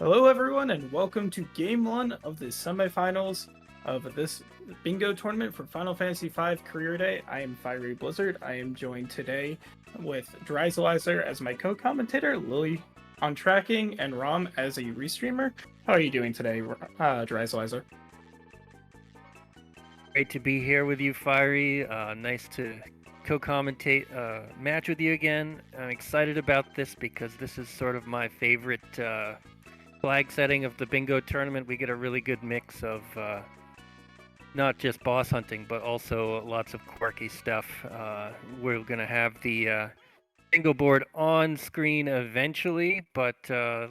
Hello, everyone, and welcome to Game 1 of the semifinals of this bingo tournament for Final Fantasy V Career Day. I am Fiery Blizzard. I am joined today with Dryzalizer as my co-commentator, Lily on tracking, and Rom as a restreamer. How are you doing today, Dryzalizer? Great to be here with you, Fiery. Nice to co-commentate a match with you again. I'm excited about this because this is sort of my favorite flag setting of the bingo tournament. We get a really good mix of not just boss hunting, but also lots of quirky stuff. We're going to have the bingo board on screen eventually, but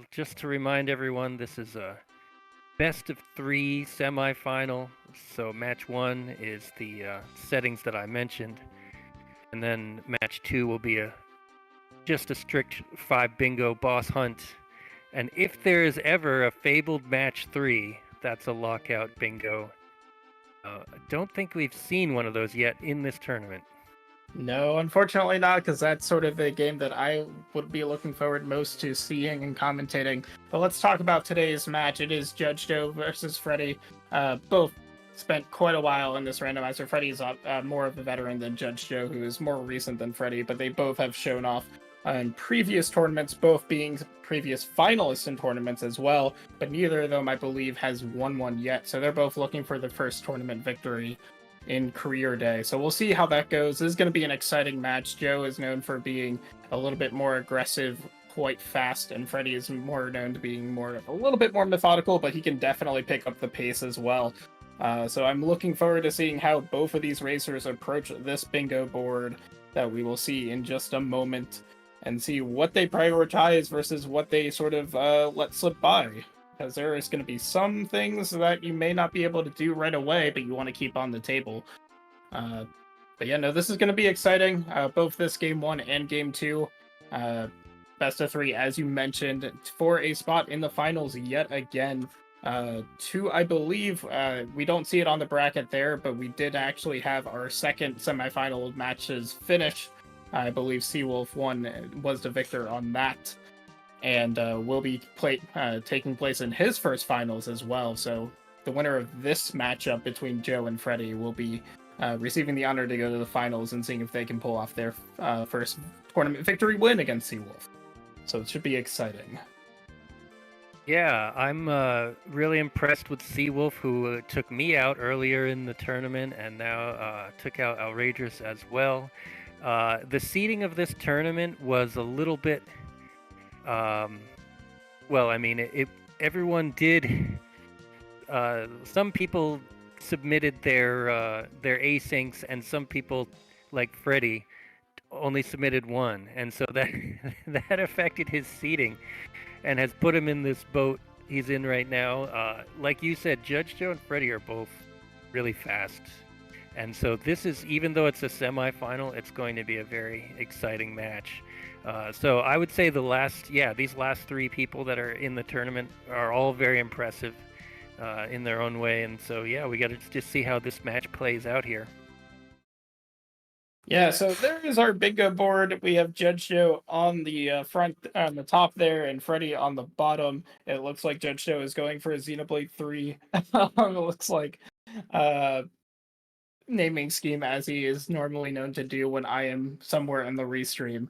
just to remind everyone, this is a best of 3 semifinal. So match 1 is the settings that I mentioned, and then match 2 will be just a strict 5 bingo boss hunt. And if there is ever a fabled match 3, that's a lockout bingo. I don't think we've seen one of those yet in this tournament. No, unfortunately not, because that's sort of the game that I would be looking forward most to seeing and commentating. But let's talk about today's match. It is JudgeJoe versus Freddeh. Both spent quite a while in this randomizer. Freddie's more of a veteran than JudgeJoe, who is more recent than Freddeh, but they both have shown off in previous tournaments, both being previous finalists in tournaments as well, but neither of them, I believe, has won one yet. So they're both looking for the first tournament victory in Career Day. So we'll see how that goes. This is going to be an exciting match. Joe is known for being a little bit more aggressive, quite fast, and Freddeh is more known to being a little bit more methodical, but he can definitely pick up the pace as well. So I'm looking forward to seeing how both of these racers approach this bingo board that we will see in just a moment, and see what they prioritize versus what they sort of let slip by. Because there is going to be some things that you may not be able to do right away, but you want to keep on the table. But yeah, no, this is going to be exciting. Both this game 1 and game 2. Best of 3, as you mentioned, for a spot in the finals yet again. Two, I believe, we don't see it on the bracket there, but we did actually have our second semifinal matches finish. I believe Seawolf was the victor on that, and will be taking place in his first finals as well. So the winner of this matchup between Joe and Freddeh will be receiving the honor to go to the finals and seeing if they can pull off their first tournament victory win against Seawolf. So it should be exciting. Yeah, I'm really impressed with Seawolf, who took me out earlier in the tournament and now took out Outrageous as well. The seeding of this tournament was a little bit, well, I mean, everyone did. Some people submitted their asyncs, and some people, like Freddeh, only submitted one, and so that that affected his seeding, and has put him in this boat he's in right now. Like you said, JudgeJoe and Freddeh are both really fast. And so this is, even though it's a semifinal, it's going to be a very exciting match. So I would say these last 3 people that are in the tournament are all very impressive in their own way. And so, yeah, we got to just see how this match plays out here. Yeah, so there is our bingo board. We have JudgeJoe on the front, on the top there, and Freddeh on the bottom. It looks like JudgeJoe is going for a Xenoblade 3. It looks like naming scheme, as he is normally known to do when I am somewhere in the restream.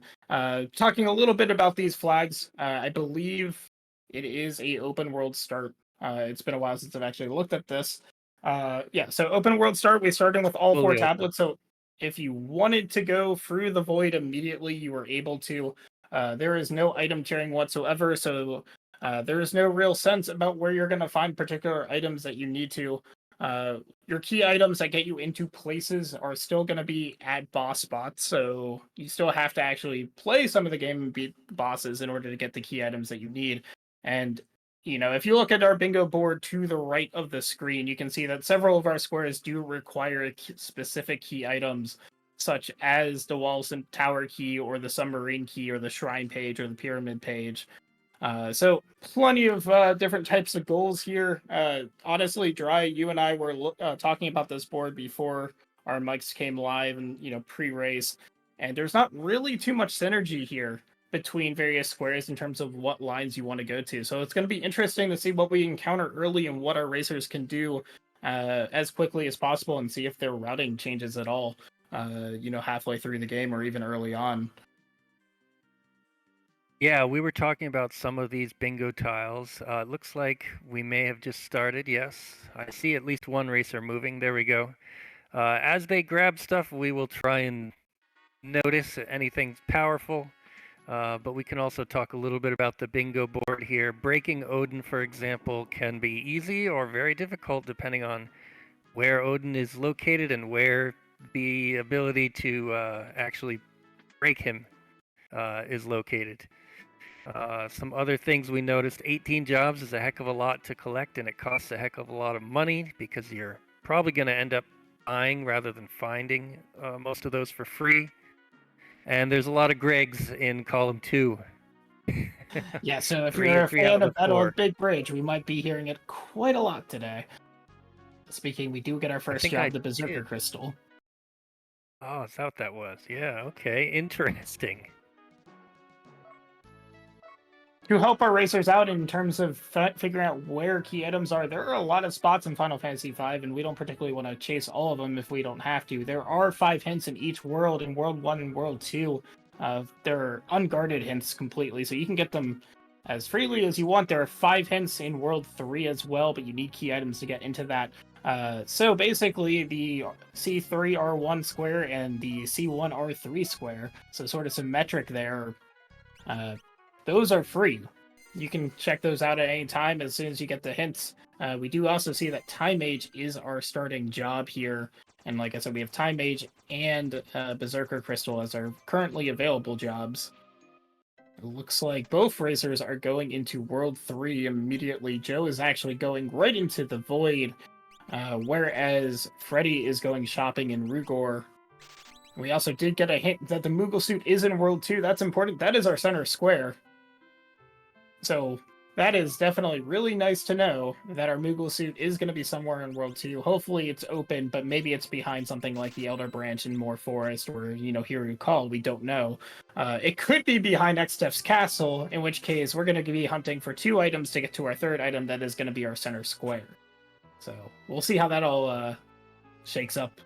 Talking a little bit about these flags, I believe it is a open world start. It's been a while since I've actually looked at this. Yeah, so open world start, we started with all 4 Fully open. tablets, so if you wanted to go through the void immediately, you were able to. There is no item tiering whatsoever, so there is no real sense about where you're going to find particular items that you need to. Your key items that get you into places are still going to be at boss spots, so you still have to actually play some of the game and beat bosses in order to get the key items that you need. And if you look at our bingo board to the right of the screen, you can see that several of our squares do require specific key items, such as the walls and tower key, or the submarine key, or the shrine page, or the pyramid page. So plenty of different types of goals here. Honestly, Dry, you and I were talking about this board before our mics came live and pre-race, and there's not really too much synergy here. between various squares in terms of what lines you want to go to. So it's going to be interesting to see what we encounter early and what our racers can do as quickly as possible, and see if their routing changes at all, halfway through the game or even early on. Yeah, we were talking about some of these bingo tiles. It looks like we may have just started. Yes, I see at least one racer moving. There we go. As they grab stuff, we will try and notice anything powerful. But we can also talk a little bit about the bingo board here. Breaking Odin, for example, can be easy or very difficult depending on where Odin is located and where the ability to actually break him is located. Some other things we noticed, 18 jobs is a heck of a lot to collect, and it costs a heck of a lot of money because you're probably going to end up buying rather than finding most of those for free. And there's a lot of Gregs in column 2. Yeah, so if Three you're a out fan of of Battle 4. of Big Bridge, we might be hearing it quite a lot today. Speaking, we do get our first job, the Berserker Crystal. Oh, is that what that was? Yeah, okay, interesting. To help our racers out in terms of figuring out where key items are, there are a lot of spots in Final Fantasy V, and we don't particularly want to chase all of them if we don't have to. There are 5 hints in each world, in World 1 and World 2. They're unguarded hints completely, so you can get them as freely as you want. There are 5 hints in World 3 as well, but you need key items to get into that. So basically, the C3R1 square and the C1R3 square, so sort of symmetric there, those are free. You can check those out at any time as soon as you get the hints. We do also see that Time Mage is our starting job here. And like I said, we have Time Mage and Berserker Crystal as our currently available jobs. It looks like both racers are going into World 3 immediately. Joe is actually going right into the Void, whereas Freddeh is going shopping in Rugor. We also did get a hint that the Moogle suit is in World 2. That's important. That is our center square. So that is definitely really nice to know that our Moogle suit is going to be somewhere in World 2. Hopefully it's open, but maybe it's behind something like the Elder Branch in Moor Forest or, Hiru Call. We don't know. It could be behind Extef's Castle, in which case we're going to be hunting for 2 items to get to our 3rd item that is going to be our center square. So we'll see how that all shakes up.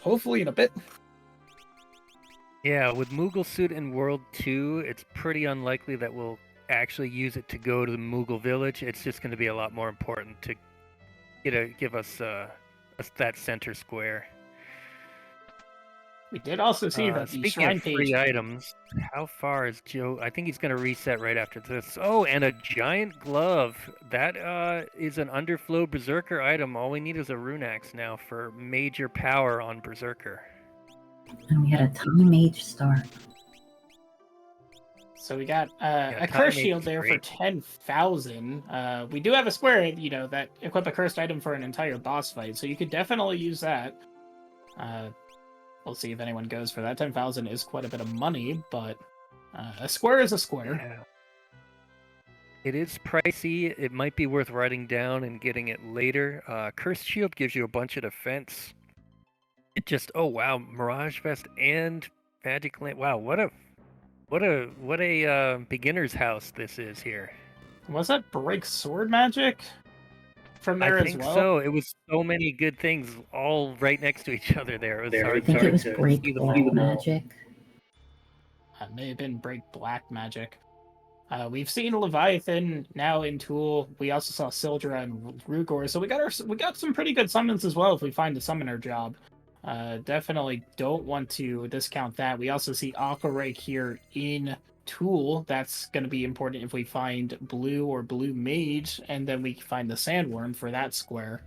Hopefully in a bit. Yeah, with Moogle suit in World 2, it's pretty unlikely that we'll actually use it to go to the Moogle village. It's just going to be a lot more important to give us that center square. We did also see that the speaking shrine of free page... items, how far is Joe? I think he's going to reset right after this. Oh, and a giant glove. That is an underflow Berserker item. All we need is a rune axe now for major power on Berserker. And we had a Time Mage start. So we got a curse shield there for 10,000. We do have a square, that equip a cursed item for an entire boss fight, so you could definitely use that. We'll see if anyone goes for that. 10,000 is quite a bit of money, but a square is a square. Yeah. It is pricey. It might be worth writing down and getting it later. Cursed shield gives you a bunch of defense. It just, oh wow, Mirage Vest and Magic Lamp. Wow, what a beginner's house this is here. Was that break sword magic from there as well? I think so. It was so many good things all right next to each other there. It was I think it was break black magic. That may have been break black magic. We've seen Leviathan now in Tool. We also saw Sildra and Rugor, so we got some pretty good summons as well if we find the summoner job. Definitely don't want to discount that. We also see Aquarake here in Tool. That's going to be important if we find blue or blue mage, and then we can find the sandworm for that square.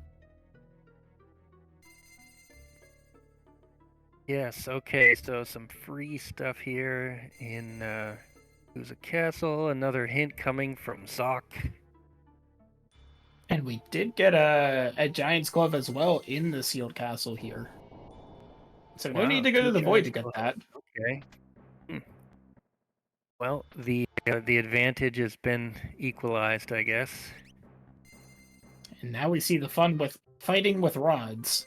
Yes, okay, so some free stuff here in Who's a Castle, another hint coming from Zoc. And we did get a Giant's Glove as well in the Sealed Castle here. So no need to go to the Void to get that. Okay. Well, the advantage has been equalized, I guess. And now we see the fun with fighting with rods.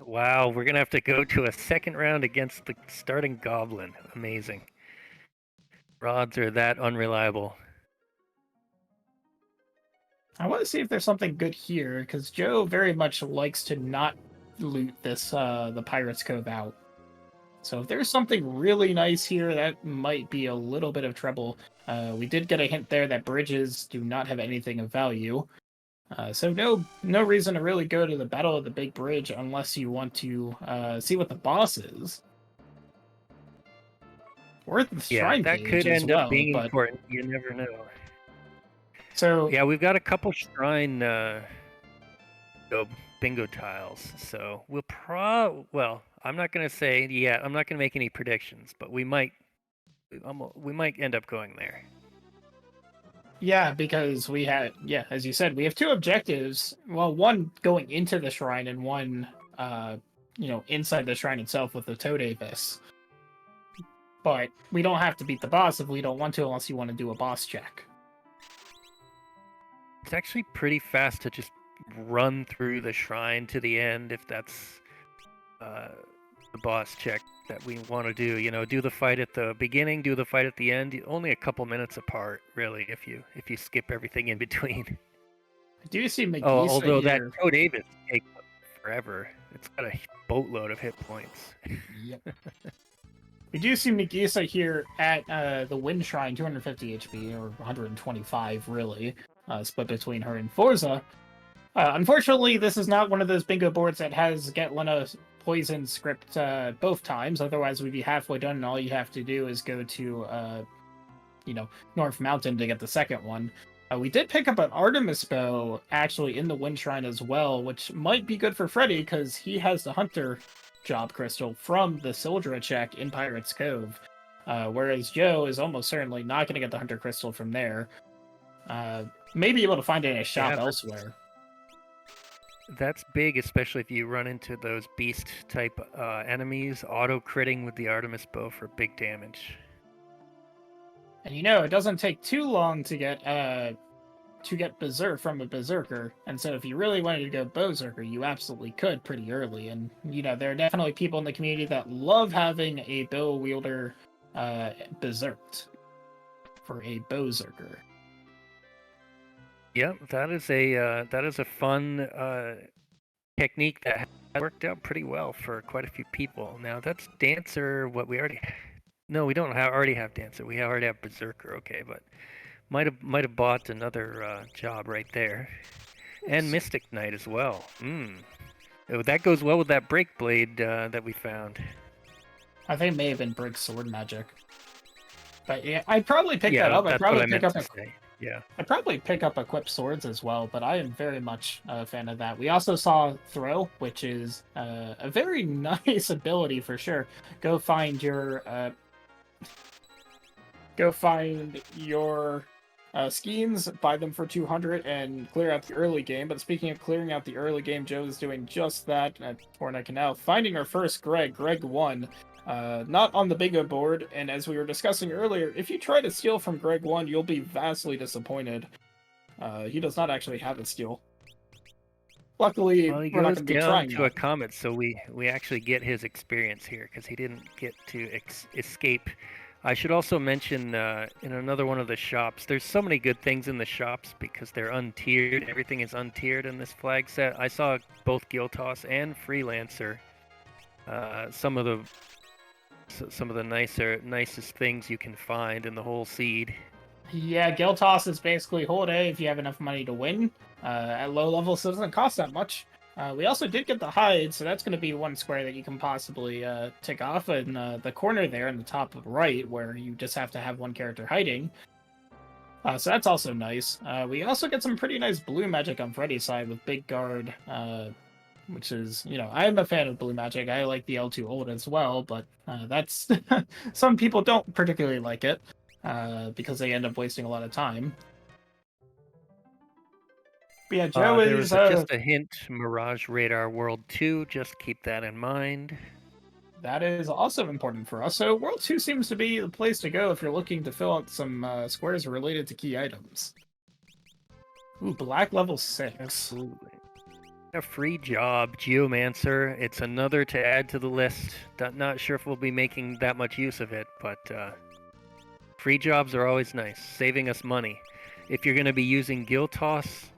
Wow, we're gonna have to go to a second round against the starting goblin. Amazing. Rods are that unreliable. I want to see if there's something good here, because Joe very much likes to not loot this the Pirates Cove out. So if there's something really nice here, that might be a little bit of trouble. We did get a hint there that bridges do not have anything of value. So no reason to really go to the Battle of the Big Bridge unless you want to see what the boss is. Or the Yeah, Shrine that Page could as end up well, being but important. You never know. so Yeah, we've got a couple shrine bingo tiles, so we'll well, I'm not gonna say yeah. I'm not gonna make any predictions, but we might end up going there. yeah, because we had, yeah, as you said, we have two objectives. Well, one going into the shrine and one, inside the shrine itself with the Toad Avis. But we don't have to beat the boss if we don't want to, unless you want to do a boss check. It's actually pretty fast to just run through the shrine to the end if that's the boss check that we want to do. You know, do the fight at the beginning, do the fight at the end. Only a couple minutes apart, really, if you skip everything in between. Do you see Megisa Although here? that Toad Avis takes forever. It's got a boatload of hit points. Yep. We do see Megisa here at the Wind Shrine, 250 HP, or 125, really, split between her and Forza. Unfortunately, this is not one of those bingo boards that has Get Lena Poison script both times. Otherwise, we'd be halfway done, and all you have to do is go to, North Mountain to get the second one. We did pick up an Artemis bow, actually, in the Wind Shrine as well, which might be good for Freddeh, because he has the Hunter job crystal from the Sildra check in Pirates Cove, whereas Joe is almost certainly not going to get the Hunter crystal from there. May be able to find it in a shop elsewhere. That's big, especially if you run into those beast type enemies, auto critting with the Artemis bow for big damage. And it doesn't take too long to get Berserk from a Berserker, and so if you really wanted to go Berserker, you absolutely could pretty early. And there are definitely people in the community that love having a bow wielder berserked for a Berserker. Yep, that is a fun technique that has worked out pretty well for quite a few people. Now that's Dancer. What we already no, we don't already have Dancer. We already have Berserker. Okay, but might have bought another job right there, and Mystic Knight as well. Oh, that goes well with that Break Blade that we found. I think it may have been Brick Sword Magic, but yeah, I'd probably pick that up. I'd probably pick up. Yeah. I'd probably pick up Equipped Swords as well, but I am very much a fan of that. We also saw Throw, which is a very nice ability for sure. Go find your Skeins, buy them for 200, and clear out the early game. But speaking of clearing out the early game, Joe is doing just that at Fortnite Canal, finding her first Greg. Greg won. Not on the bingo board, and as we were discussing earlier, if you try to steal from Greg 1, you'll be vastly disappointed. He does not actually have a steal. Luckily, well, he we're not goes going to be down trying to that. a comet, so we actually get his experience here because he didn't get to escape. I should also mention in another one of the shops, there's so many good things in the shops because they're untiered. Everything is untiered in this flag set. I saw both Guild Toss and Freelancer. Some of the nicest things you can find in the whole seed. Yeah, Guild Toss is basically hold A if you have enough money to win. At low levels, so it doesn't cost that much. We also did get the hide, so that's going to be one square that you can possibly tick off in the corner there in the top right, where you just have to have one character hiding. So that's also nice. We also get some pretty nice blue magic on Freddie's side with Big Guard, which is, I'm a fan of blue magic. I like the L2 ult as well, but that's some people don't particularly like it because they end up wasting a lot of time. But yeah, Joe there is was just a hint, Mirage Radar World 2, just keep that in mind. That is also important for us. So World 2 seems to be the place to go if you're looking to fill out some squares related to key items. Ooh, Black level 6. Absolutely. A free job, Geomancer. It's another to add to the list. Not sure if we'll be making that much use of it, but free jobs are always nice, saving us money. If you're going to be using Guild Toss,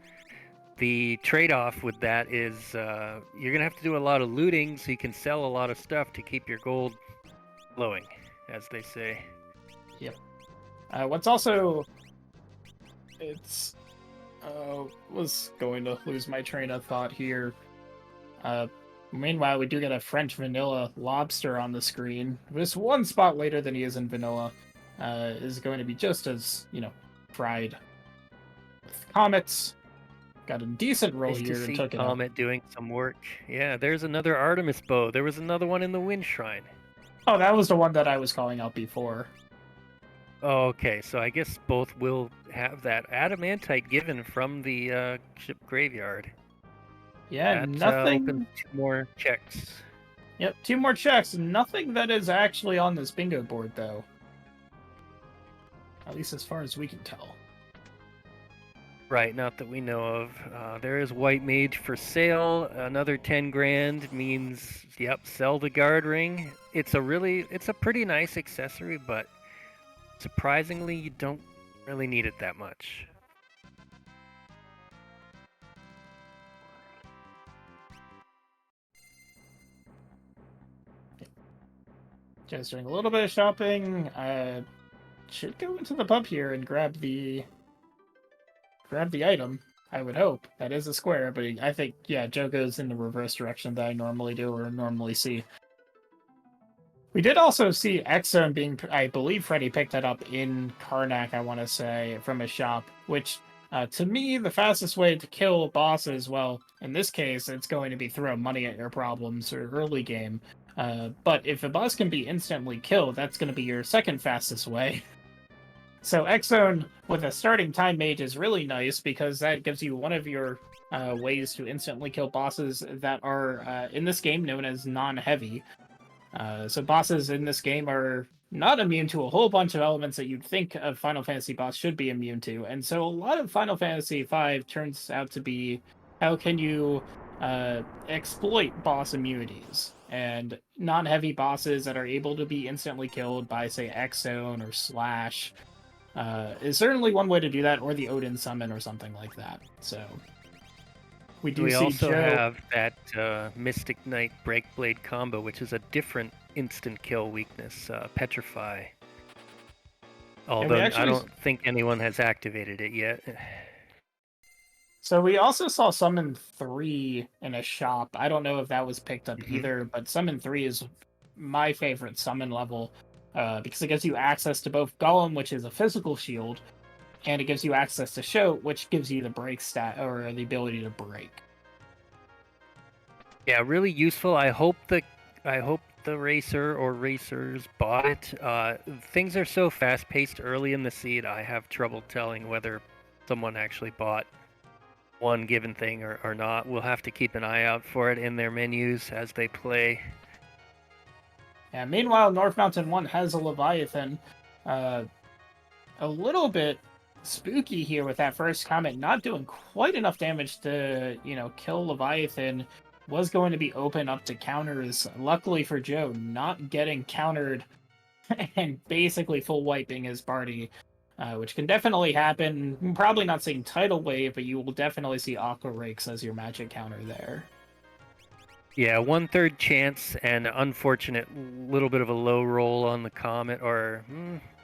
the trade-off with that is you're going to have to do a lot of looting so you can sell a lot of stuff to keep your gold flowing, as they say. Yep. What's also... It's... was going to lose my train of thought here. Meanwhile, we do get a French vanilla lobster on the screen. Just one spot later than he is in vanilla. Is going to be just as, fried. With Comets, got a decent roll Nice here to and see took it out. Comet doing some work. Yeah, there's another Artemis bow. There was another one in the Wind Shrine. Oh, that was the one that I was calling out before. Oh, okay, so I guess both will have that adamantite given from the ship graveyard. Yeah, That nothing... opens 2 more checks. Yep, 2 more checks. Nothing that is actually on this bingo board, though. At least as far as we can tell. Right, not that we know of. There is White Mage for sale. Another 10 grand means, yep, sell the guard ring. It's a pretty nice accessory, but surprisingly, you don't really need it that much. Just doing a little bit of shopping. Should go into the pub here and grab the item. I would hope. That is a square, but I think, yeah, Joe goes in the reverse direction that I normally do or normally see. We did also see X-Zone being, I believe Freddie picked that up in Karnak, I want to say, from a shop, which, to me, the fastest way to kill bosses, well, in this case, it's going to be throw money at your problems or early game. But if a boss can be instantly killed, that's going to be your second fastest way. So X-Zone with a starting time mage is really nice because that gives you one of your ways to instantly kill bosses that are, in this game, known as non-heavy. So bosses in this game are not immune to a whole bunch of elements that you'd think a Final Fantasy boss should be immune to. And so a lot of Final Fantasy V turns out to be how can you exploit boss immunities. And non-heavy bosses that are able to be instantly killed by, say, X-Zone or Slash is certainly one way to do that, or the Odin Summon or something like that. So we do see also Joe... have that Mystic Knight Breakblade combo, which is a different instant kill weakness, Petrify. Although I don't think anyone has activated it yet. So we also saw Summon 3 in a shop. I don't know if that was picked up either, but Summon 3 is my favorite summon level because it gives you access to both Golem, which is a physical shield, and it gives you access to Shoat, which gives you the break stat or the ability to break. Yeah, really useful. I hope the racer or racers bought it. Things are so fast-paced early in the seed, I have trouble telling whether someone actually bought one given thing or not. We'll have to keep an eye out for it in their menus as they play. And meanwhile, North Mountain 1 has a Leviathan. A little bit spooky here with that first comment, not doing quite enough damage to, kill Leviathan. Was going to be open up to counters. Luckily for Joe, not getting countered and basically full wiping his party, which can definitely happen. Probably not seeing Tidal Wave, but you will definitely see Aqua Rakes as your magic counter there. Yeah, 1/3 chance and unfortunate little bit of a low roll on the Comet, or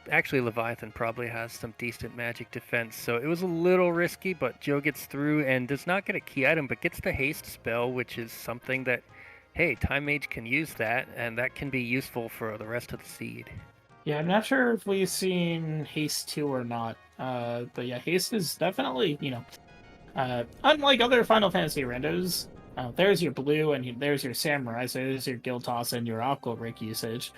actually Leviathan probably has some decent magic defense, so it was a little risky, but Joe gets through and does not get a key item, but gets the haste spell, which is something that, hey, Time Mage can use that, and that can be useful for the rest of the seed. Yeah, I'm not sure if we've seen Haste 2 or not, but yeah, Haste is definitely, unlike other Final Fantasy randos, there's your blue and there's your samurai, so there's your guild toss and your aqua rake usage.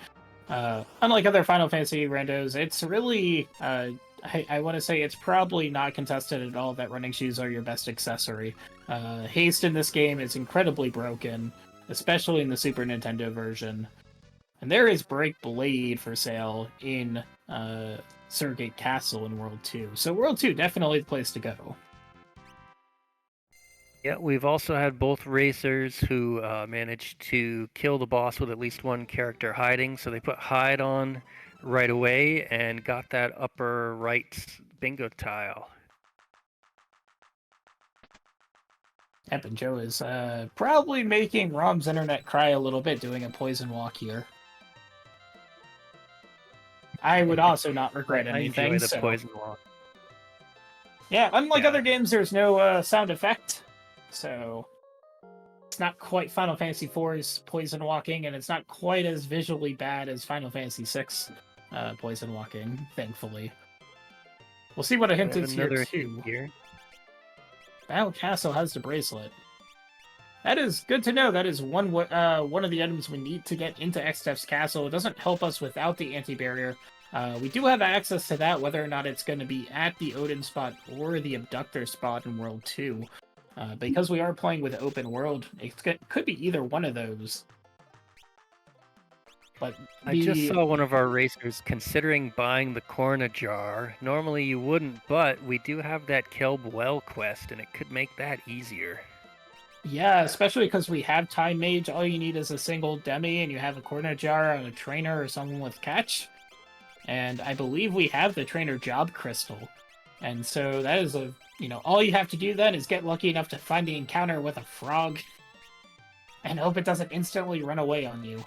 Unlike other Final Fantasy randos, it's really, I want to say it's probably not contested at all that running shoes are your best accessory. Haste in this game is incredibly broken, especially in the Super Nintendo version. And there is Break Blade for sale in Surrogate Castle in World 2. So World 2, definitely the place to go. Yeah, we've also had both racers who managed to kill the boss with at least one character hiding. So they put hide on right away and got that upper right bingo tile. Yep, and Joe is probably making Rom's internet cry a little bit doing a poison walk here. I would also not regret I anything. enjoy the so. poison walk. Yeah, unlike Yeah. other games, there's no sound effect, so it's not quite Final Fantasy IV's poison walking, and it's not quite as visually bad as Final Fantasy VI poison walking, thankfully. We'll see what a hint We have is here, another too. hint here. Battle Castle has the bracelet. That is good to know. That is one of the items we need to get into Xtef's castle. It doesn't help us without the anti-barrier. We do have access to that, whether or not it's going to be at the Odin spot or the Abductor spot in World 2. Because we are playing with open world, it could be either one of those. But I just saw one of our racers considering buying the Corna jar. Normally you wouldn't, but we do have that Kelb Well quest, and it could make that easier. Yeah, especially because we have Time Mage. All you need is a single Demi, and you have a Corna jar on a trainer or someone with catch. And I believe we have the trainer job crystal. And so that is all you have to do then is get lucky enough to find the encounter with a frog and hope it doesn't instantly run away on you.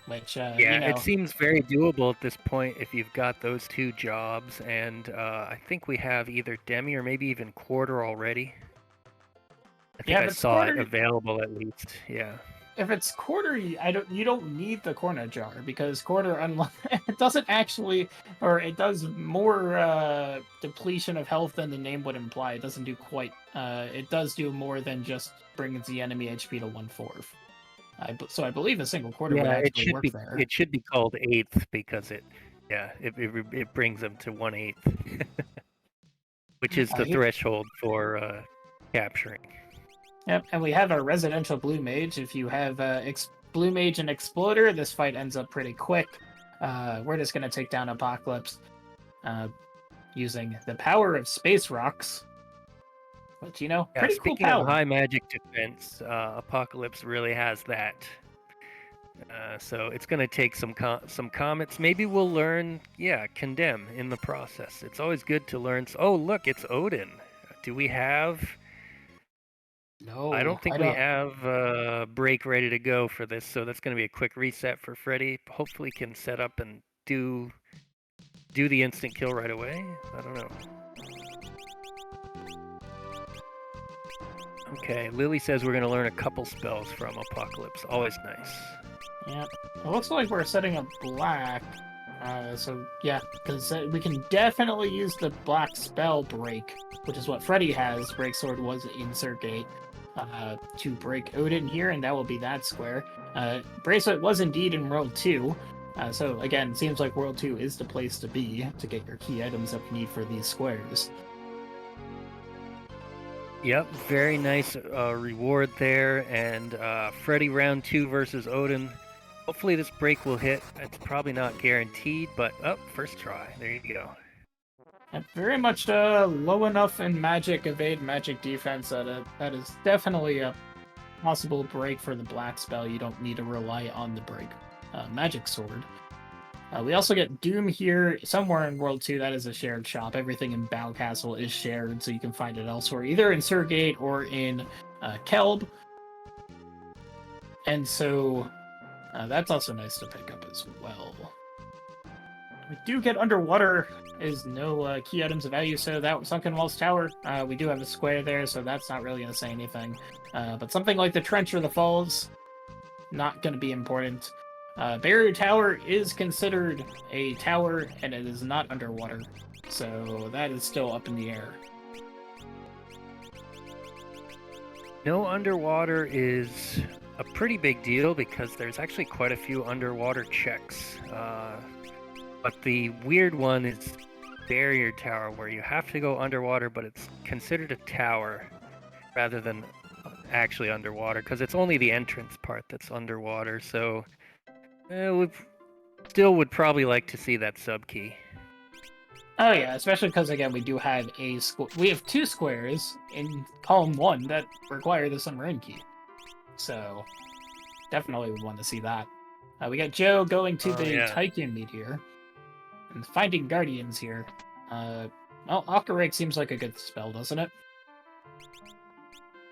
Which, it seems very doable at this point if you've got those two jobs. And I think we have either Demi or maybe even Quarter already. I think I saw it available at least, yeah. If it's Quarter, you don't need the Corna jar, because Quarter it doesn't actually, or it does more depletion of health than the name would imply. It doesn't do quite. It does do more than just brings the enemy HP to 1/4. So I believe a single Quarter would actually work there. It should be called 8th because it brings them to 1/8, which is the threshold for capturing. Yep, and we have our residential Blue Mage. If you have Blue Mage and Exploder, this fight ends up pretty quick. We're just going to take down Apocalypse using the power of Space Rocks. But, pretty cool power. Speaking of high magic defense, Apocalypse really has that. So it's going to take some comets. Maybe we'll learn, Condemn in the process. It's always good to learn. Oh, look, it's Odin. Do we have... No, I don't think we have break ready to go for this, so that's going to be a quick reset for Freddeh. Hopefully can set up and do the instant kill right away. I don't know. Okay, Lily says we're going to learn a couple spells from Apocalypse. Always nice. Yep. It looks like we're setting up black. So, yeah, because we can definitely use the black spell break, which is what Freddeh has. Break Sword was Insert Gate. To break Odin here, and that will be that square. Bracelet was indeed in World 2, so again, seems like World 2 is the place to be to get your key items that we need for these squares. Yep, very nice reward there, and Freddeh round 2 versus Odin. Hopefully this break will hit. It's probably not guaranteed, but first try. There you go. And very much low enough in magic evade, magic defense that is definitely a possible break for the black spell. You don't need to rely on the break magic sword. We also get Doom here somewhere in World 2. That is a shared shop. Everything in Bow Castle is shared, so you can find it elsewhere, either in Surgate or in Kelb. And so that's also nice to pick up as well. We do get Underwater is no key items of value, so that Sunken Walls Tower, we do have a square there, so that's not really going to say anything. But something like the Trench or the Falls, not going to be important. Barrier Tower is considered a tower, and it is not underwater, so that is still up in the air. No underwater is a pretty big deal because there's actually quite a few underwater checks. But the weird one is Barrier Tower, where you have to go underwater, but it's considered a tower rather than actually underwater, because it's only the entrance part that's underwater, so we still would probably like to see that sub key. Oh yeah, especially because again we do have we have 2 squares in column 1 that require the submarine key. So definitely would want to see that. We got Joe going to the Yeah. Tycoon meteor and finding guardians here. Well, Ocarake seems like a good spell, doesn't it?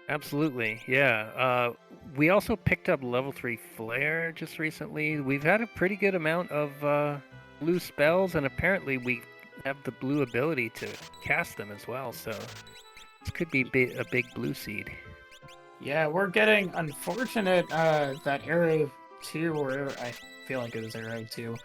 Absolutely, yeah. We also picked up level 3 Flare just recently. We've had a pretty good amount of blue spells, and apparently we have the blue ability to cast them as well, so this could be a big blue seed. Yeah, we're getting unfortunate that Arrow 2, or I feel like it was Arrow 2,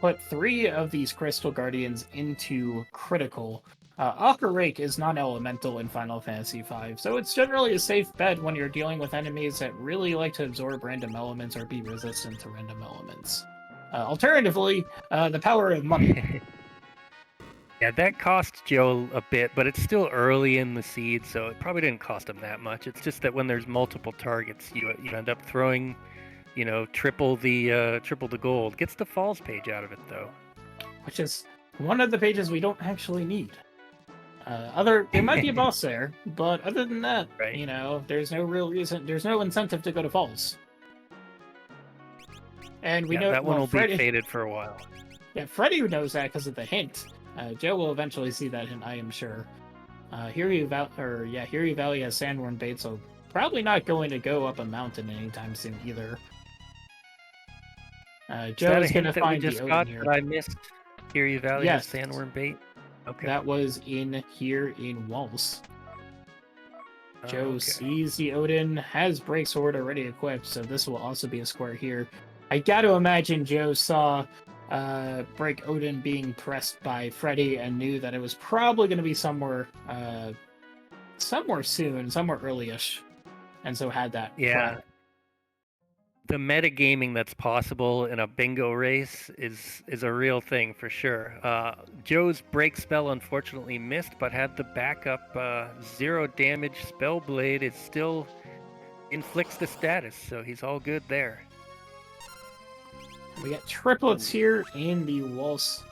put 3 of these Crystal Guardians into critical. Ocarake is non-elemental in Final Fantasy V, so it's generally a safe bet when you're dealing with enemies that really like to absorb random elements or be resistant to random elements. Alternatively, the power of money. Yeah, that cost Joe a bit, but it's still early in the seed, so it probably didn't cost him that much. It's just that when there's multiple targets, you end up throwing, triple the gold. Gets the falls page out of it though, Which is one of the pages we don't actually need. There might be a boss there, but other than that, right? there's no real reason, there's no incentive to go to falls. And we know that one will Freddeh, be faded for a while. Yeah, Freddeh knows that because of the hint. Joe will eventually see that hint, I am sure. Hiryu Valley has sandworm bait, so probably not going to go up a mountain anytime soon either. Joe is going to find the Odin here. That I missed. Hiryu Valley has Yes. sandworm bait. Okay. That was in here in Walls. Joe sees the Odin, has Break Sword already equipped, so this will also be a square here. I got to imagine Joe saw Break Odin being pressed by Freddeh and knew that it was probably going to be somewhere soon, somewhere early-ish, and so had that. Yeah. prep. The metagaming that's possible in a bingo race is a real thing for sure. Joe's break spell unfortunately missed, but had the backup 0 damage spell blade. It still inflicts the status, so he's all good there. We got triplets here in the waltz.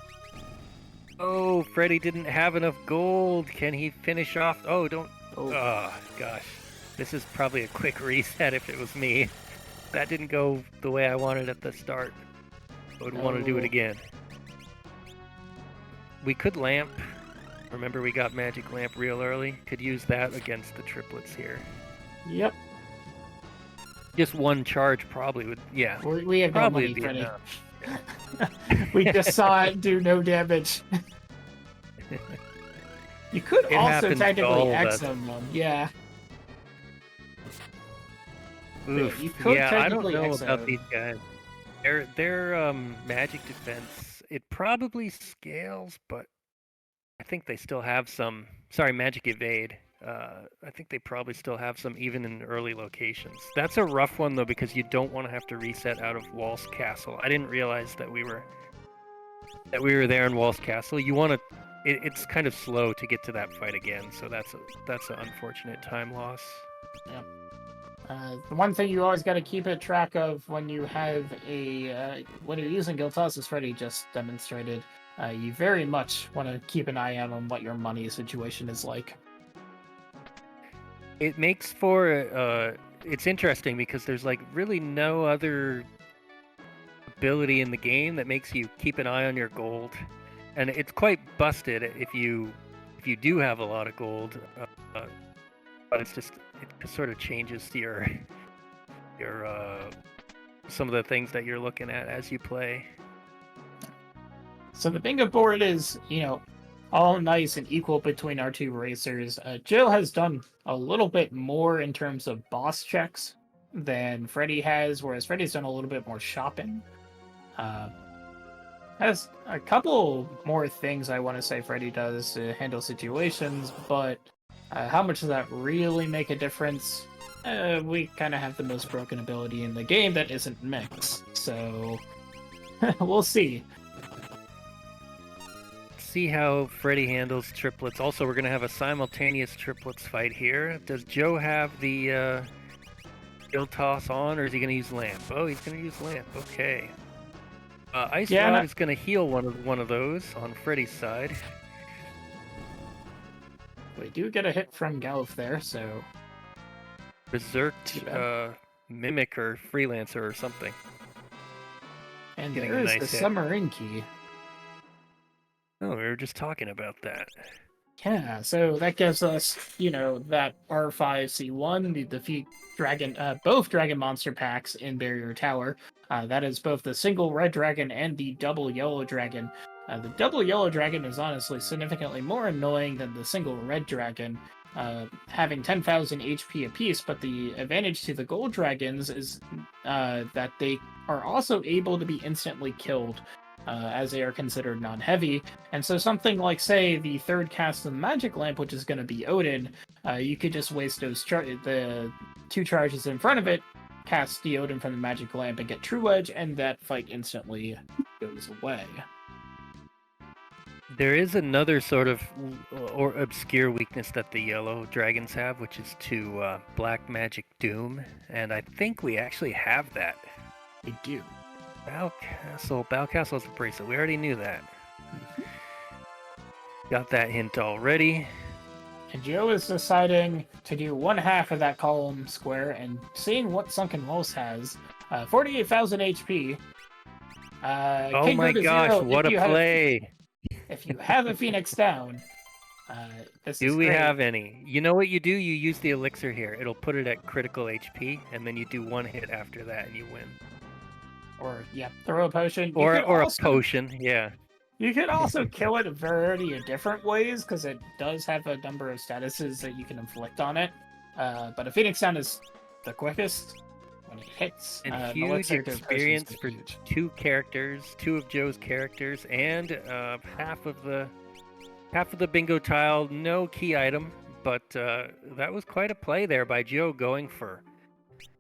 Oh, Freddeh didn't have enough gold. Can he finish off? Oh, don't. Oh, gosh. This is probably a quick reset if it was me. That didn't go the way I wanted at the start. I would want to do it again. We could lamp. Remember, we got magic lamp real early. Could use that against the triplets here. Yep. Just one charge probably would. Yeah. We have no money, Freddeh. We just saw it do no damage. You could also technically X them. Yeah. Oof. Yeah, I don't know about these guys. Their magic defense, it probably scales, but I think they still have some. Sorry, magic evade. I think they probably still have some even in early locations. That's a rough one though, because you don't want to have to reset out of Waltz Castle. I didn't realize that we were there in Waltz Castle. You want to. It's kind of slow to get to that fight again, so that's an unfortunate time loss. Yeah. The one thing you always got to keep a track of when you have when you're using Guild Toss, as Freddeh just demonstrated, you very much want to keep an eye out on what your money situation is like. It makes for it's interesting because there's like really no other ability in the game that makes you keep an eye on your gold, and it's quite busted if you do have a lot of gold, but it sort of changes your some of the things that you're looking at as you play. So the bingo board is, all nice and equal between our two racers. Joe has done a little bit more in terms of boss checks than Freddeh has, whereas Freddie's done a little bit more shopping. Has a couple more things I want to say Freddeh does to handle situations, but how much does that really make a difference? We kind of have the most broken ability in the game that isn't Mix, so we'll see. See how Freddeh handles triplets. Also, we're going to have a simultaneous triplets fight here. Does Joe have the Guild Toss on, or is he going to use Lamp? Oh, he's going to use Lamp. Okay. Ice Yeah, Rod no- is going to heal one of those on Freddie's side. We do get a hit from Gelf there, so Berserked Too bad. Mimic or Freelancer or something. and Getting there a is nice the hit. submarine key. Oh, we were just talking about that. Yeah, so that gives us, that R5C1, the defeat dragon, both dragon monster packs in Barrier Tower. That is both the single red dragon and the double yellow dragon. The double yellow dragon is honestly significantly more annoying than the single red dragon, having 10,000 HP apiece, but the advantage to the gold dragons is that they are also able to be instantly killed, as they are considered non-heavy. And so something like, say, the third cast of the Magic Lamp, which is going to be Odin, you could just waste the 2 charges in front of it, cast the Odin from the Magic Lamp, and get True Edge, and that fight instantly goes away. There is another sort of or obscure weakness that the yellow dragons have, which is to Black Magic Doom, and I think we actually have that. We do. Balcastle has a bracelet. We already knew that. Got that hint already. And Joe is deciding to do one half of that column square, and seeing what Sunken Walls has, 48,000 HP. Oh can my go to gosh, zero what a play! If you have a Phoenix down, this is Do we great. have any? You know what you do? You use the elixir here. It'll put it at critical HP, and then you do one hit after that, and you win. Or, throw a potion. Or a potion, yeah. You could also kill it a variety of different ways, because it does have a number of statuses that you can inflict on it. But a Phoenix Down is the quickest when it hits. And an huge elixir to a potion is experience for huge. 2 characters, 2 of Joe's characters, and half of the bingo tile. No key item, but that was quite a play there by Joe, going for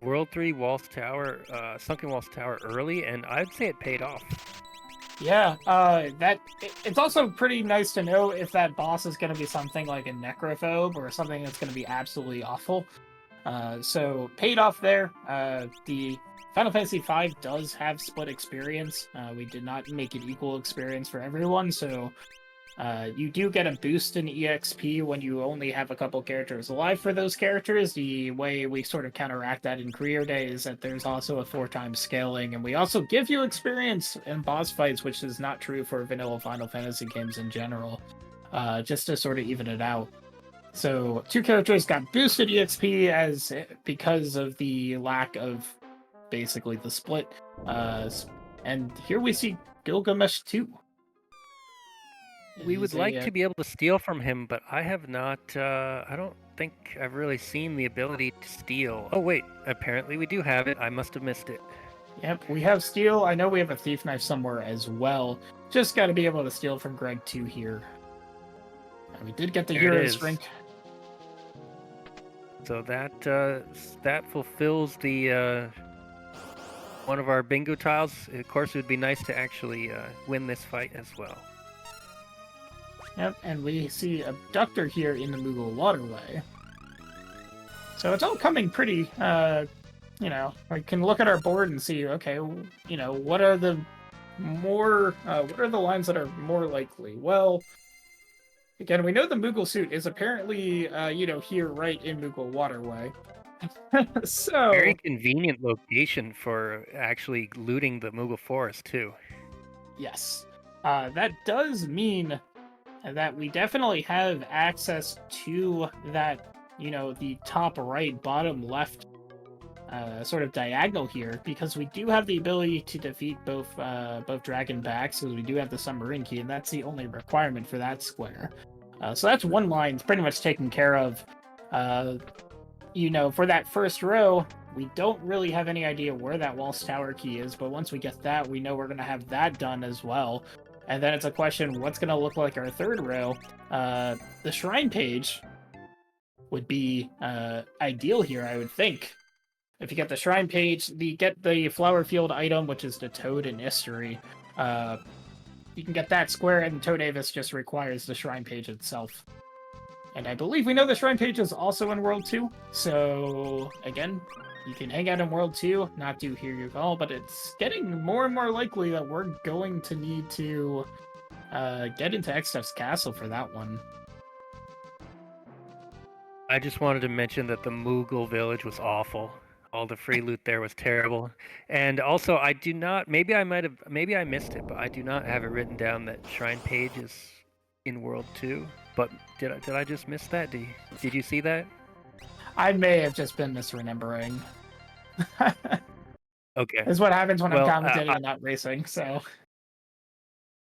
World 3 Walls Tower, Sunken Walls Tower early, and I'd say it paid off. Yeah, it's also pretty nice to know if that boss is going to be something like a Necrophobe or something that's going to be absolutely awful. So paid off there. The Final Fantasy V does have split experience. We did not make it equal experience for everyone, so you do get a boost in EXP when you only have a couple characters alive for those characters. The way we sort of counteract that in Career Day is that there's also a 4x scaling, and we also give you experience in boss fights, which is not true for vanilla Final Fantasy games in general, just to sort of even it out. So 2 characters got boosted EXP because of the lack of basically the split. And here we see Gilgamesh 2. We would like to be able to steal from him, but I have not, I don't think I've really seen the ability to steal. Oh wait, apparently we do have it. I must have missed it. Yep, we have steal. I know we have a thief knife somewhere as well. Just got to be able to steal from Greg 2 here. And we did get the Hero's Drink. So that fulfills the one of our bingo tiles. Of course, it would be nice to actually win this fight as well. Yep, and we see Abductor here in the Moogle Waterway. So it's all coming pretty, we can look at our board and see, okay, what are the lines that are more likely? Well, again, we know the Moogle suit is apparently, here right in Moogle Waterway. So very convenient location for actually looting the Moogle Forest, too. Yes. That does mean that we definitely have access to that, the top right, bottom left sort of diagonal here, because we do have the ability to defeat both dragon backs, so we do have the submarine key, and that's the only requirement for that square. So that's one line pretty much taken care of. For that first row, we don't really have any idea where that Walls Tower key is, but once we get that, we know we're going to have that done as well. And then it's a question, what's going to look like our third row? The shrine page would be ideal here, I would think. If you get the shrine page, get the flower field item, which is the Toad and History. You can get that square, and Toad Avis just requires the shrine page itself. And I believe we know the shrine page is also in World 2, so again, you can hang out in World 2, not do Hear You Call, but it's getting more and more likely that we're going to need to get into Extef's Castle for that one. I just wanted to mention that the Moogle village was awful. All the free loot there was terrible. And also, I do not, maybe I missed it, but I do not have it written down that Shrine Page is in World 2. But did I just miss that? Did you see that? I may have just been misremembering. Okay. Is what happens when I'm commentating and not racing, so.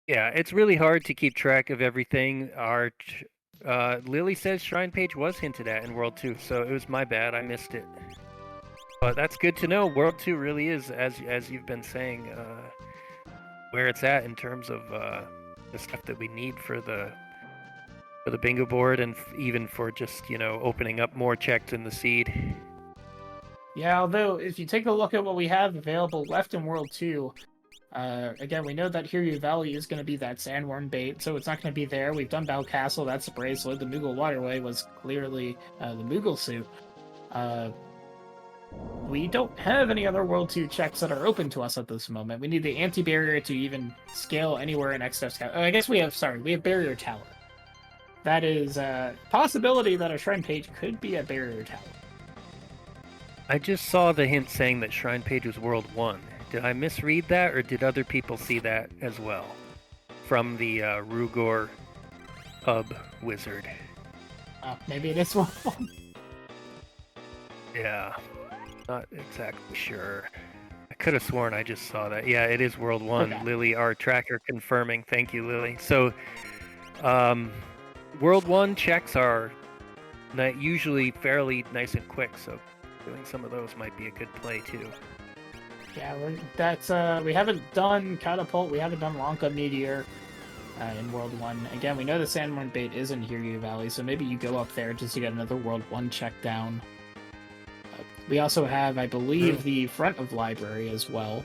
Yeah, it's really hard to keep track of everything. Lily says Shrine Page was hinted at in World 2, so it was my bad. I missed it. But that's good to know. World 2 really is, as you've been saying, where it's at in terms of the stuff that we need for the bingo board, and even for just, opening up more checks in the seed. Yeah, although if you take a look at what we have available left in World 2, again, we know that Hiryu Valley is going to be that Sandworm bait, so it's not going to be there. We've done Bell Castle, that's the bracelet. The Moogle Waterway was clearly the Moogle suit. We don't have any other World 2 checks that are open to us at this moment. We need the anti-barrier to even scale anywhere in Extef's Castle. I guess we have Barrier Tower. That is a possibility that a Shrine Page could be a Barrier Tower. I just saw the hint saying that Shrine Page was World 1. Did I misread that, or did other people see that as well? From the Rugor Pub Wizard. Maybe it is World 1. Yeah, not exactly sure. I could have sworn I just saw that. Yeah, it is World 1. Okay. Lily, our tracker, confirming. Thank you, Lily. So, World 1 checks are usually fairly nice and quick, so doing some of those might be a good play too. Yeah, we haven't done Catapult, we haven't done Lanka Meteor in World 1. Again, we know the Sandworm bait is in Hiryu Valley, so maybe you go up there just to get another World 1 check down. We also have, I believe, the front of library as well.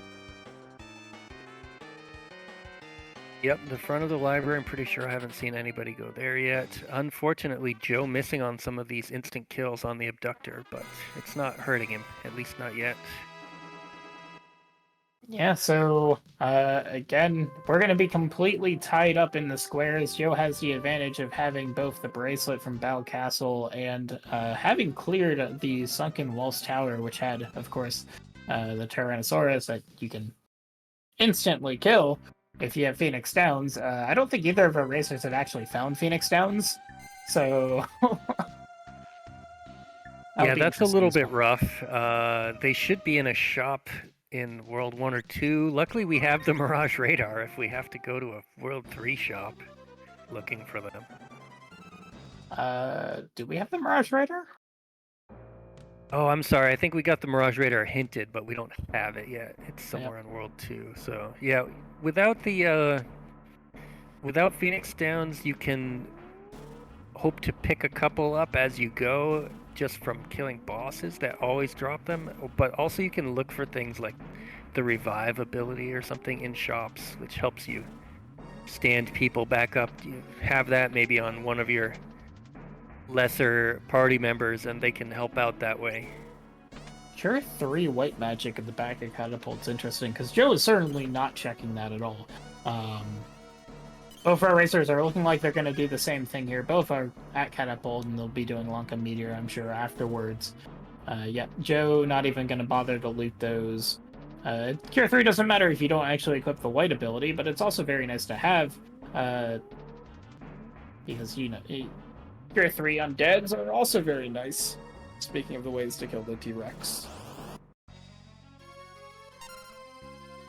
Yep, the front of the library, I'm pretty sure I haven't seen anybody go there yet. Unfortunately, Joe missing on some of these instant kills on the Abductor, but it's not hurting him, at least not yet. Yeah, so, again, we're going to be completely tied up in the squares. Joe has the advantage of having both the bracelet from Bal Castle and having cleared the Sunken Walls Tower, which had, of course, the Tyrannosaurus that you can instantly kill if you have Phoenix Downs. I don't think either of our racers have actually found Phoenix Downs, so... Yeah, that's a little bit rough. They should be in a shop in World 1 or 2. Luckily, we have the Mirage Radar if we have to go to a World 3 shop looking for them. Do we have the Mirage Radar? Oh, I'm sorry. I think we got the Mirage Radar hinted, but we don't have it yet. It's somewhere in World 2. So, yeah, without Phoenix Downs, you can hope to pick a couple up as you go, just from killing bosses that always drop them, but also you can look for things like the revive ability or something in shops, which helps you stand people back up. You have that maybe on one of your lesser party members, and they can help out that way. Sure, 3 white magic at the back of Catapult's interesting, because Joe is certainly not checking that at all. Both our racers are looking like they're going to do the same thing here. Both are at Catapult, and they'll be doing Lanka Meteor, I'm sure, afterwards. Joe not even going to bother to loot those. Cure 3 doesn't matter if you don't actually equip the white ability, but it's also very nice to have, because, Cure 3 undeads are also very nice, speaking of the ways to kill the T-Rex.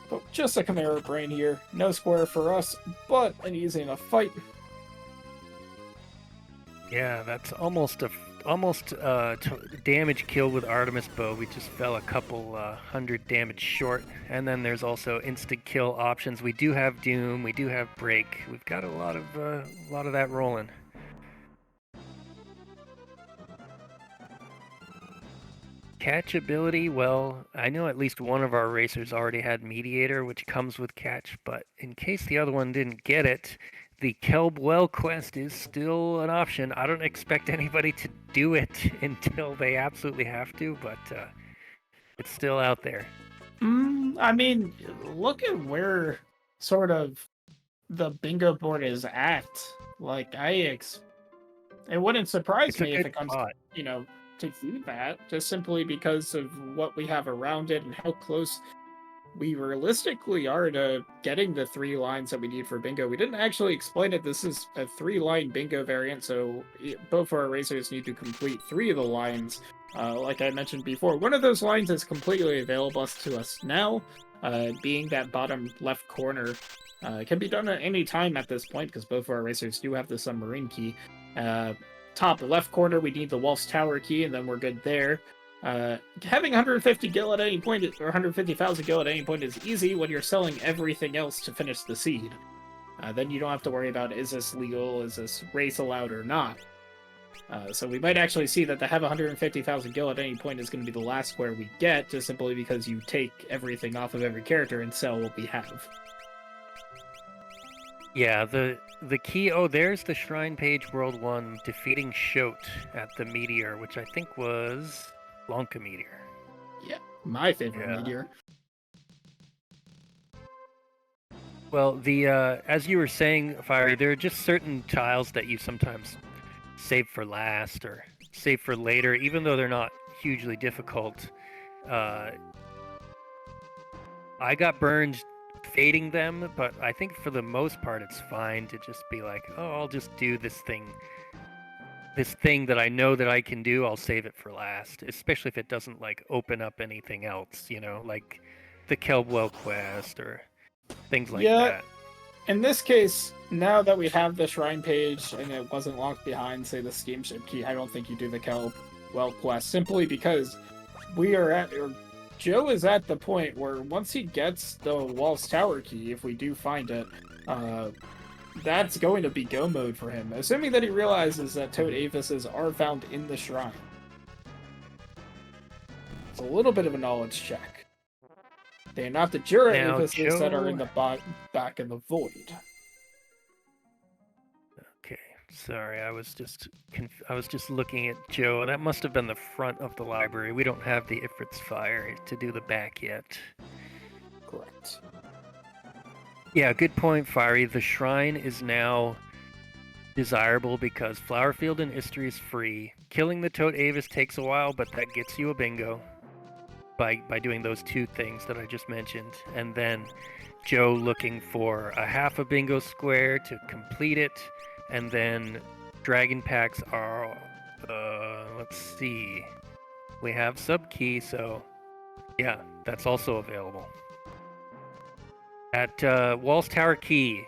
But just a Chimera Brain here. No square for us, but an easy enough fight. Yeah, that's almost damage kill with Artemis Bow. We just fell a couple 100 damage short. And then there's also instant kill options. We do have Doom. We do have Break. We've got a lot of that rolling. Catch ability, well, I know at least one of our racers already had Mediator, which comes with catch, but in case the other one didn't get it, the Kelbwell quest is still an option. I don't expect anybody to do it until they absolutely have to, but It's still out there. I mean, look at where sort of the bingo board is at. Like, it wouldn't surprise It's a me if good it comes, spot. to that, just simply because of what we have around it and how close we realistically are to getting the 3 lines that we need for bingo. We didn't actually explain it. This is a 3-line bingo variant, so both our racers need to complete 3 of the lines. Like I mentioned before, one of those lines is completely available to us now, being that bottom left corner. It can be done at any time at this point because both of our racers do have the submarine key. Top left corner, we need the Wolf's Tower key, and then we're good there. Having 150 gil at any point, or 150,000 gil at any point, is easy when you're selling everything else to finish the seed. Then you don't have to worry about, is this legal, is this race allowed or not. So we might actually see that to have 150,000 gil at any point is going to be the last square we get, just simply because you take everything off of every character and sell what we have. Yeah, the key... Oh, there's the Shrine Page World 1 defeating Shote at the Meteor, which I think was Blanca Meteor. Yeah, my favorite meteor. Well, as you were saying, Fiery, there are just certain tiles that you sometimes save for last or save for later, even though they're not hugely difficult. I got burned fading them, but I think for the most part it's fine to just be like, oh, I'll just do this thing that I know that I can do. I'll save it for last, especially if it doesn't like open up anything else, like the Kelbwell quest or things like that. In this case, now that we have the Shrine Page and it wasn't locked behind, say, the Steamship key, I don't think you do the Kelbwell quest, simply because Joe is at the point where once he gets the Wolf's Tower key, if we do find it, that's going to be go mode for him, assuming that he realizes that Toad Avises are found in the shrine. It's a little bit of a knowledge check. They are not the Jura Avises that are in the back of the void. Okay, sorry, I was just looking at Joe. That must have been the front of the library. We don't have the Ifrit's Fire to do the back yet. Correct. Yeah, good point, Fiery. The shrine is now desirable because Flowerfield and Istri is free. Killing the Toad Avis takes a while, but that gets you a bingo by doing those 2 things that I just mentioned. And then Joe looking for a half a bingo square to complete it. And then Dragon Packs are, let's see. We have Subkey, so yeah, that's also available. At Wolf's Tower Key,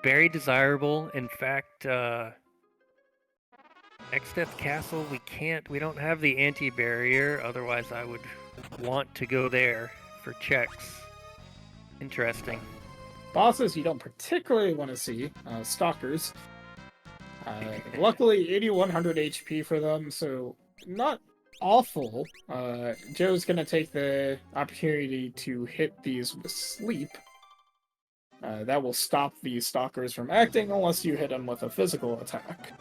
very desirable. In fact, Exdeath Castle, we don't have the anti-barrier, otherwise I would want to go there for checks. Interesting. Bosses you don't particularly want to see, Stalkers. Luckily, 8100 HP for them, so not awful. Joe's gonna take the opportunity to hit these with Sleep. That will stop the Stalkers from acting unless you hit them with a physical attack.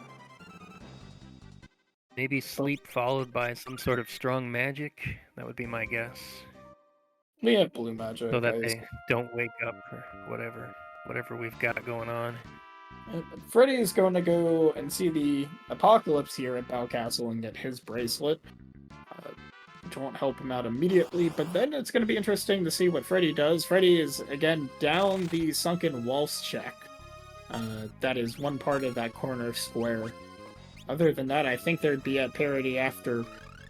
Maybe Sleep followed by some sort of strong magic? That would be my guess. We have blue magic. So that they don't wake up or whatever we've got going on. Freddie is going to go and see the Apocalypse here at Bow Castle and get his bracelet. Which won't help him out immediately, but then it's going to be interesting to see what Freddie does. Freddie is, again, down the Sunken Waltz check. That is one part of that corner square. Other than that, I think there'd be a parity after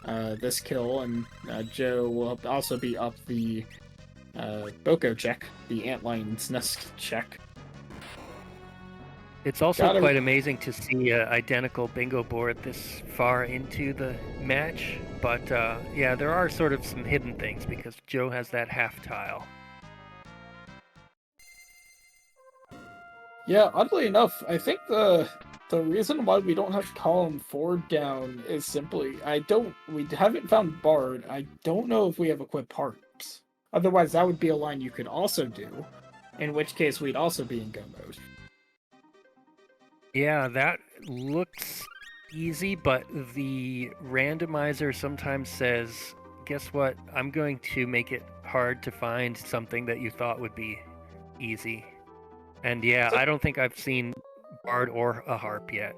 this kill, and Joe will also be up the Boko check, the Antlion's Nest check. It's also quite amazing to see an identical bingo board this far into the match, but yeah, there are sort of some hidden things because Joe has that half tile. Yeah, oddly enough, I think the reason why we don't have column 4 down is simply we haven't found Bard. I don't know if we have equipped Harps. Otherwise, that would be a line you could also do, in which case we'd also be in go mode. Yeah, that looks easy, but the randomizer sometimes says guess what? I'm going to make it hard to find something that you thought would be easy. And yeah, I don't think I've seen Bard or a harp yet.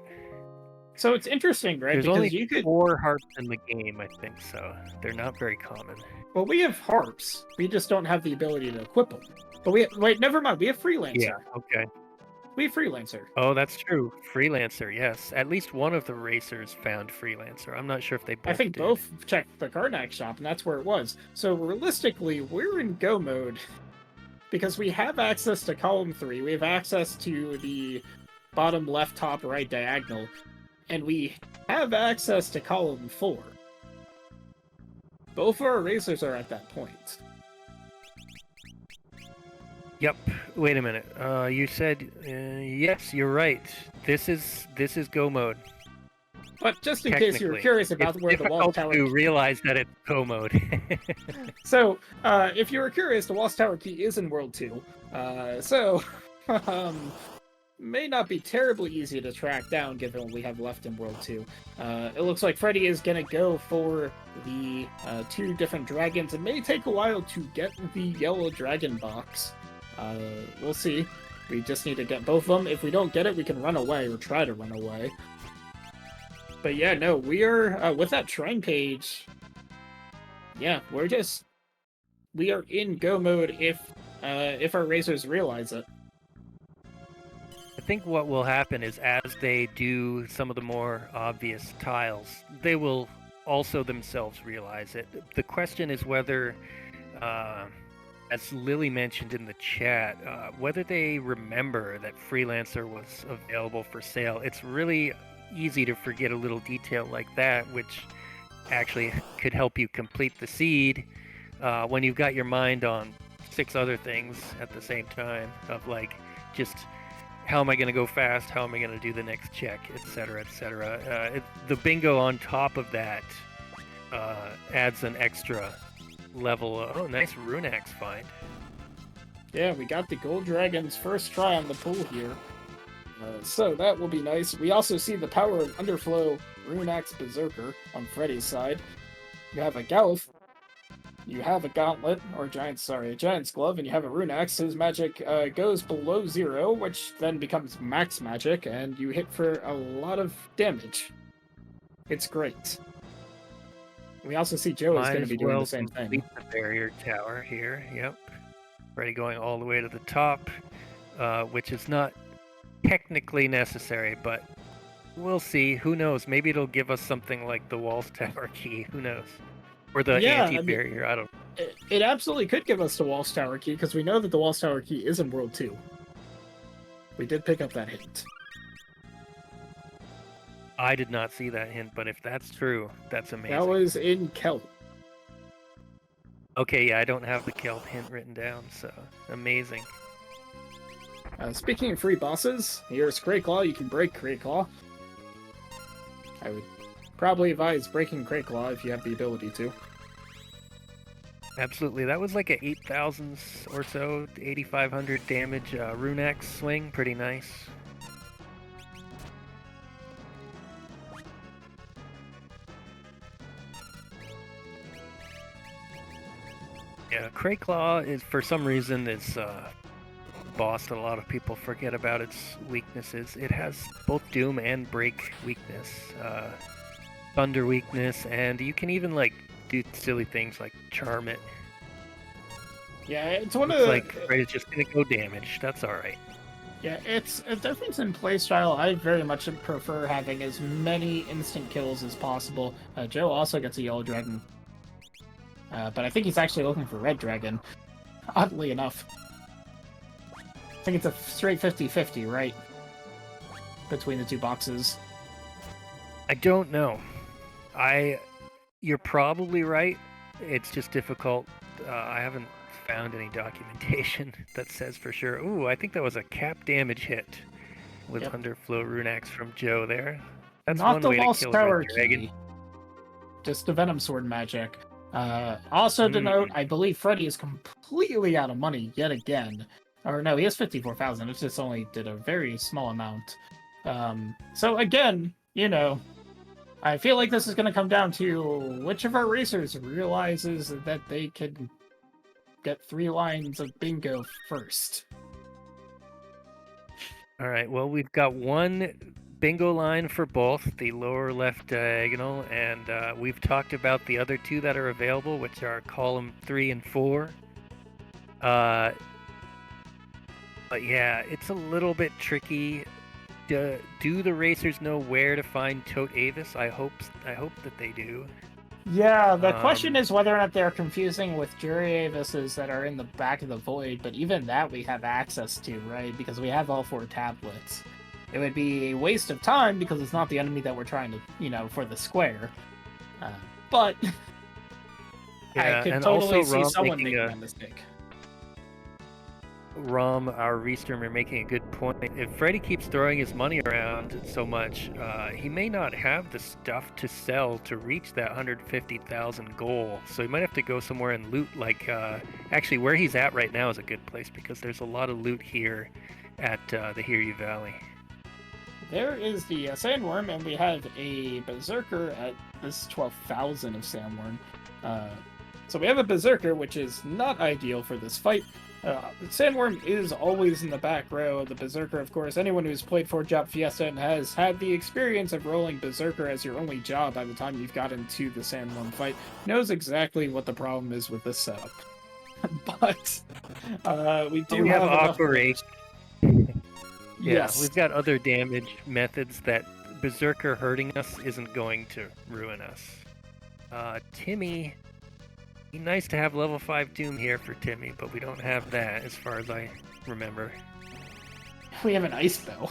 So it's interesting, right? There's because only you could 4 harps in the game, I think, so they're not very common. Well, we have harps. We just don't have the ability to equip them. But wait, never mind. We have Freelancer. Yeah, okay. We have Freelancer. Oh, that's true. Freelancer, yes. At least one of the racers found Freelancer. I'm not sure if they both I think did. both checked the Karnak shop, and that's where it was. So realistically, we're in go mode because we have access to column 3. We have access to the bottom left, top, right diagonal, and we have access to column 4. Both of our racers are at that point. Yep. Wait a minute. You said yes. You're right. This is go mode. But just in case you were curious about it's where the Walls Tower to realize that it's go mode. So, if you were curious, the Walls Tower key is in World 2. May not be terribly easy to track down given what we have left in World 2. It looks like Freddeh is going to go for the 2 different dragons. It may take a while to get the yellow dragon box. We'll see. We just need to get both of them. If we don't get it, we can run away or try to run away. But yeah, no, we are, with that shrine page, yeah, we are in go mode if our racers realize it. I think what will happen is as they do some of the more obvious tiles, they will also themselves realize it. The question is whether, as Lily mentioned in the chat, whether they remember that Freelancer was available for sale. It's really easy to forget a little detail like that, which actually could help you complete the seed when you've got your mind on 6 other things at the same time of like just how am I going to go fast, how am I going to do the next check, etc., etc. The bingo on top of that adds an extra level. Oh, nice rune axe find. Yeah, we got the gold dragon's first try on the pool here. So that will be nice. We also see the power of Underflow Rune Axe Berserker on Freddie's side. You have a Galuf, you have a Gauntlet, or a Giant's Glove, and you have a Rune Axe whose magic goes below 0, which then becomes max magic, and you hit for a lot of damage. It's great. We also see Joe is going to be doing the same thing. The barrier tower here, yep. Freddeh going all the way to the top, which is not technically necessary, but we'll see. Who knows? Maybe it'll give us something like the Walls Tower key. Who knows? Or the anti-barrier. I don't know. It absolutely could give us the Walls Tower key, because we know that the Walls Tower key is in World 2. We did pick up that hint. I did not see that hint, but if that's true, that's amazing. That was in Kelp. Okay, yeah, I don't have the Kelp hint written down, so amazing. Speaking of free bosses, here's Crayclaw. You can break Crayclaw. I would probably advise breaking Crayclaw if you have the ability to. Absolutely. That was like a 8,000 or so, 8,500 damage rune axe swing. Pretty nice. Yeah, Crayclaw is, for some reason, is boss that a lot of people forget about its weaknesses. It has both Doom and Break weakness, Thunder weakness, and you can even like do silly things like charm it. Yeah, it's one of the... like it's just gonna go damage. That's all right. Yeah, it's a difference in playstyle. I very much prefer having as many instant kills as possible. Joe also gets a yellow dragon, but I think he's actually looking for red dragon. Oddly enough. I think it's a straight 50-50, right? Between the 2 boxes. I don't know. You're probably right. It's just difficult. I haven't found any documentation that says for sure. Ooh, I think that was a cap damage hit with Underflow Rune Axe from Joe there. That's not one the way to Lost kill Tower Red Dragon. key. Just the Venom Sword magic. Also to note, I believe Freddeh is completely out of money yet again. Or no, he has 54,000. It just only did a very small amount. So again, you know, I feel like this is going to come down to which of our racers realizes that they can get 3 lines of bingo first. All right, well, we've got one bingo line for both, the lower left diagonal, and we've talked about the other 2 that are available, which are column 3 and 4. But yeah, it's a little bit tricky. Do the racers know where to find Tote Avis? I hope that they do. Yeah, the question is whether or not they're confusing with Jury Avises that are in the back of the void, but even that we have access to, right? Because we have all 4 tablets. It would be a waste of time because it's not the enemy that we're trying to, for the square. But yeah, I could and totally also see Rom someone making making a mistake. Rom, our restreamer, making a good point. If Freddie keeps throwing his money around so much, he may not have the stuff to sell to reach that 150,000 goal. So he might have to go somewhere and loot. Like, actually, where he's at right now is a good place because there's a lot of loot here at the Hiryu Valley. There is the Sandworm, and we have a Berserker at this 12,000 of Sandworm. So we have a Berserker, which is not ideal for this fight. Sandworm is always in the back row. The Berserker, of course, anyone who's played 4-Job Fiesta and has had the experience of rolling Berserker as your only job by the time you've got into the Sandworm fight knows exactly what the problem is with this setup. But we have Operate. Yes. Yeah, we've got other damage methods that Berserker hurting us isn't going to ruin us. Timmy, be nice to have level 5 Doom here for Timmy, but we don't have that as far as I remember. We have an Ice Bow.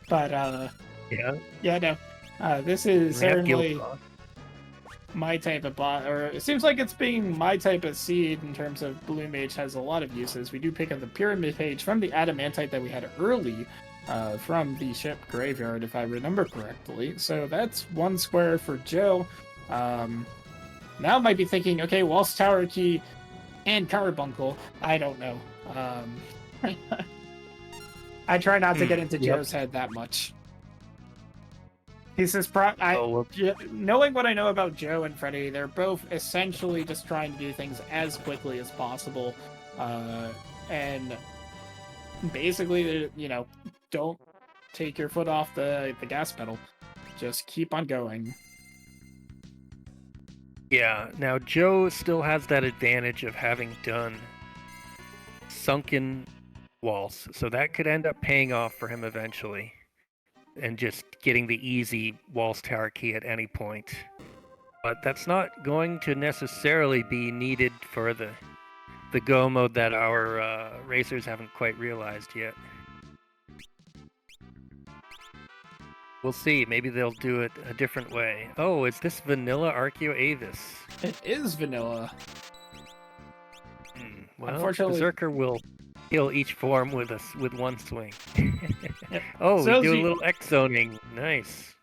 But, Yeah, no. This is certainly my type of bot, or it seems like it's being my type of seed in terms of Blue Mage has a lot of uses. We do pick up the Pyramid Page from the Adamantite that we had early from the ship graveyard, if I remember correctly. So that's 1 square for Joe. Now might be thinking, okay, Waltz Tower Key and Carbuncle. I don't know. I try not to get into Joe's head that much. He says, knowing what I know about Joe and Freddie, they're both essentially just trying to do things as quickly as possible. And basically, don't take your foot off the gas pedal. Just keep on going. Yeah, now Joe still has that advantage of having done Sunken Waltz, so that could end up paying off for him eventually. And just getting the easy Waltz Tower Key at any point. But that's not going to necessarily be needed for the go mode that our racers haven't quite realized yet. We'll see. Maybe they'll do it a different way. Oh, is this vanilla Archeo Avis? It is vanilla. Well, unfortunately, Berserker will kill each form with 1 swing. Yep. Oh, so we do a little X-zoning. Nice.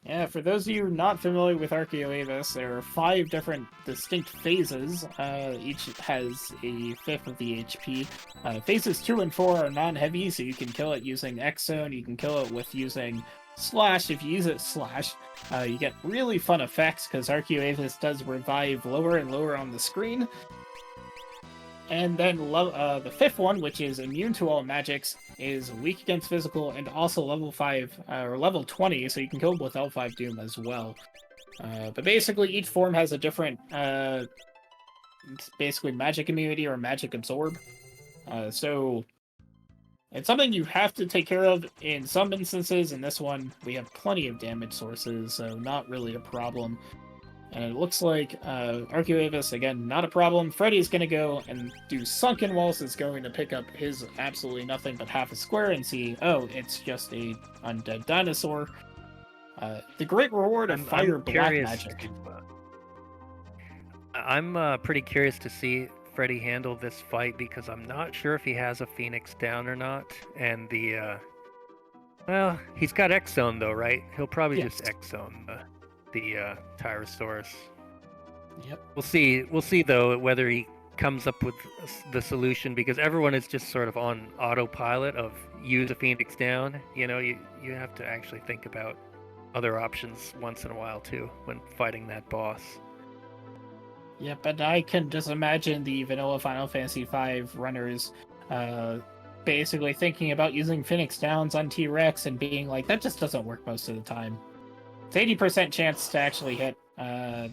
Yeah, for those of you not familiar with Archeo Avis, there are 5 different distinct phases. Each has a 1/5 of the HP. Phases 2 and 4 are non-heavy, so you can kill it using X-zone. You can kill it with using Slash. If you use it Slash, you get really fun effects, because Archeo Avis does revive lower and lower on the screen. And then the 5th one, which is immune to all magics, is weak against physical and also level 5 or level 20, so you can kill with L5 Doom as well. But basically, each form has a different, basically magic immunity or magic absorb. So it's something you have to take care of in some instances. In this one, we have plenty of damage sources, so not really a problem. And it looks like Archeo Avis, again, not a problem. Freddie's going to go and do Sunken Waltz. Is going to pick up his absolutely nothing but half a square and see, oh, it's just a undead dinosaur. The great reward of Fire Black Magic. I'm pretty curious to see Freddie handle this fight because I'm not sure if he has a Phoenix down or not. And well, he's got X-Zone though, right? He'll probably just X-Zone the Tyrannosaurus. Yep. We'll see though whether he comes up with the solution, because everyone is just sort of on autopilot of use a Phoenix down. You know, you have to actually think about other options once in a while too when fighting that boss. Yeah, but I can just imagine the vanilla Final Fantasy V runners basically thinking about using Phoenix Downs on T-Rex and being like, that just doesn't work most of the time. It's 80% chance to actually hit. It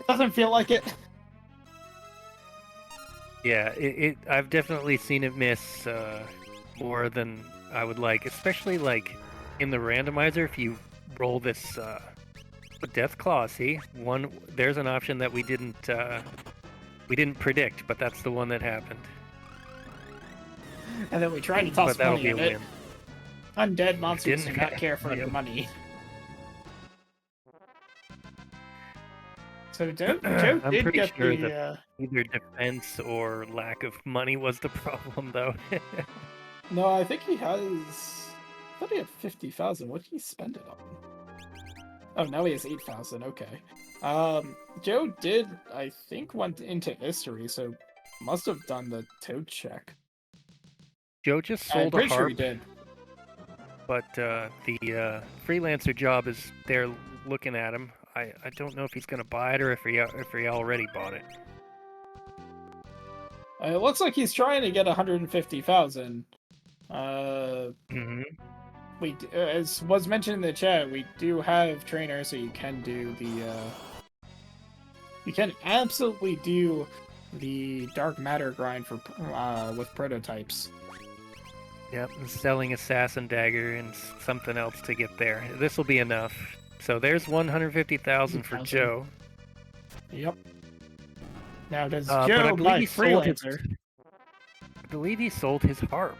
doesn't feel like it. Yeah, I've definitely seen it miss more than I would like, especially like in the randomizer. If you roll this Death Claw, see, there's an option that we didn't predict, but that's the one that happened. And then we tried to toss But that'll money be a at it. win. Undead monsters do Didn't- not care for Yep. the money. So Joe I'm did pretty get sure the. that either defense or lack of money was the problem, though. No, I think he has. I thought he had 50,000. What did he spend it on? Oh, now he has 8,000. Okay. Joe did, I think, went into history, so must have done the toad check. Joe just I'm sold a pretty sure harp, he did. but the freelancer job is there looking at him. I don't know if he's gonna buy it or if he already bought it. It looks like he's trying to get 150,000. Mm-hmm. As was mentioned in the chat, we do have trainers, so you can do the. You can absolutely do the dark matter grind for with prototypes. Yep, and selling assassin dagger and something else to get there. This will be enough. So there's 150,000 for 1,000. Joe. Yep. Now does But I Joe believe buy he sold his. freelancer? I believe he sold his harp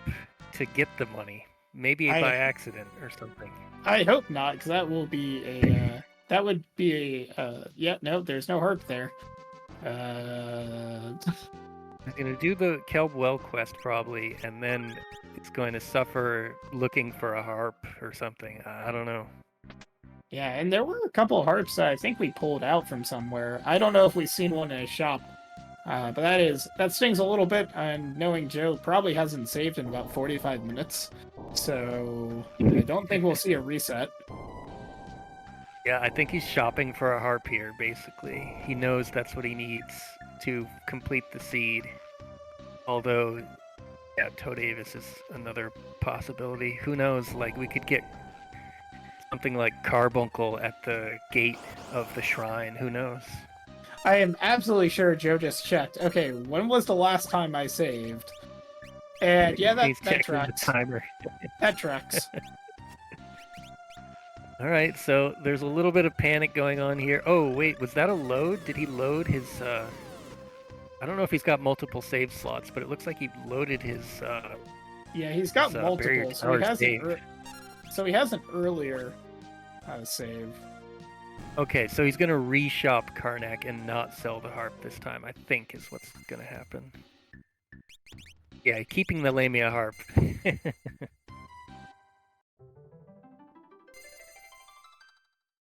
to get the money. Maybe by accident or something. I hope not, because that will be a. That would be a. Yeah, no, there's no harp there. He's gonna do the Kelbwell quest probably, and then it's going to suffer looking for a harp or something. I don't know. Yeah, and there were a couple of harps that I think we pulled out from somewhere. I don't know if we've seen one in a shop. But that stings a little bit, and knowing Joe probably hasn't saved in about 45 minutes. So I don't think we'll see a reset. Yeah, I think he's shopping for a harp here, basically. He knows that's what he needs to complete the seed. Although, yeah, Toad Avis is another possibility. Who knows, like, we could get something like Carbuncle at the gate of the shrine. Who knows? I am absolutely sure Joe just checked. Okay, when was the last time I saved? And yeah, that tracks. The timer. That tracks. All right, so there's a little bit of panic going on here. Oh, wait, was that a load? Did he load his... I don't know if he's got multiple save slots, but it looks like he loaded his... Yeah, he's got multiple, so he has an earlier save. Okay, so he's going to reshop Karnak and not sell the harp this time, I think is what's going to happen. Yeah, keeping the Lamia harp.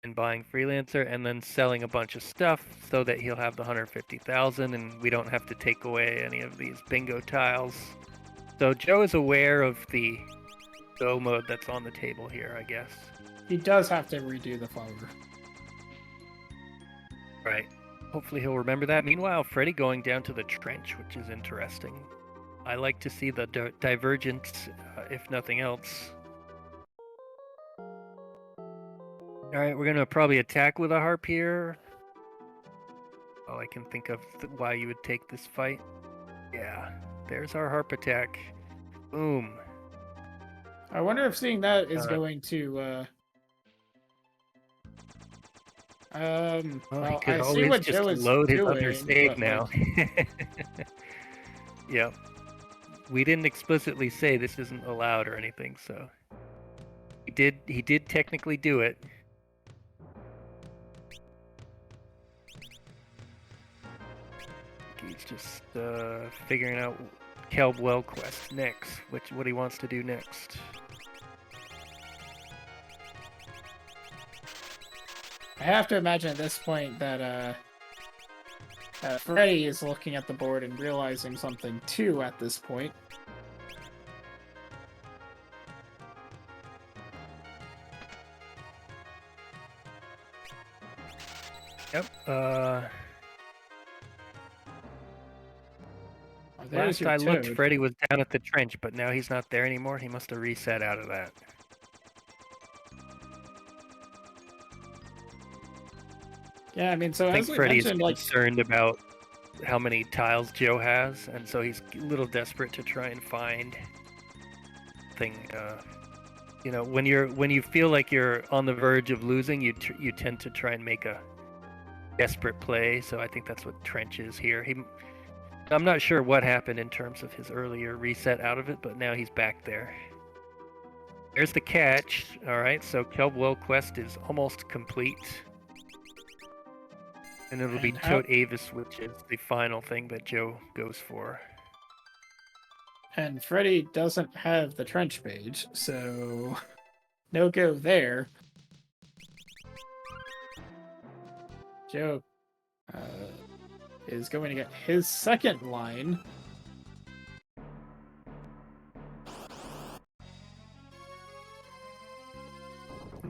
And buying Freelancer and then selling a bunch of stuff so that he'll have the 150,000 and we don't have to take away any of these bingo tiles. So Joe is aware of the go mode that's on the table here, I guess. He does have to redo the flower. Right. Hopefully he'll remember that. Meanwhile, Freddie going down to the trench, which is interesting. I like to see the divergence, if nothing else. Alright, we're gonna probably attack with a harp here. All I can think of why you would take this fight. Yeah, there's our harp attack. Boom. I wonder if seeing that is going to... well, he could I see always what just Joe is load his doing, other save but, now. Yeah. We didn't explicitly say this isn't allowed or anything, so he did technically do it. He's just figuring out Kelbwell quest next, what he wants to do next. I have to imagine at this point that Freddie is looking at the board and realizing something too at this point. Yep. There's Last your I looked, Toad. Freddie was down at the trench, but now he's not there anymore. He must have reset out of that. Yeah, I mean, so I think as we Freddie is mentioned, like, concerned about how many tiles Joe has, and so he's a little desperate to try and find thing. You know, when you feel like you're on the verge of losing, you tend to try and make a desperate play. So I think that's what Trench is here. I'm not sure what happened in terms of his earlier reset out of it, but now he's back there. There's the catch. All right, so Kelbwell quest is almost complete. And it'll be Toad Avis, which is the final thing that Joe goes for. And Freddie doesn't have the trench page, so no go there. Joe is going to get his second line.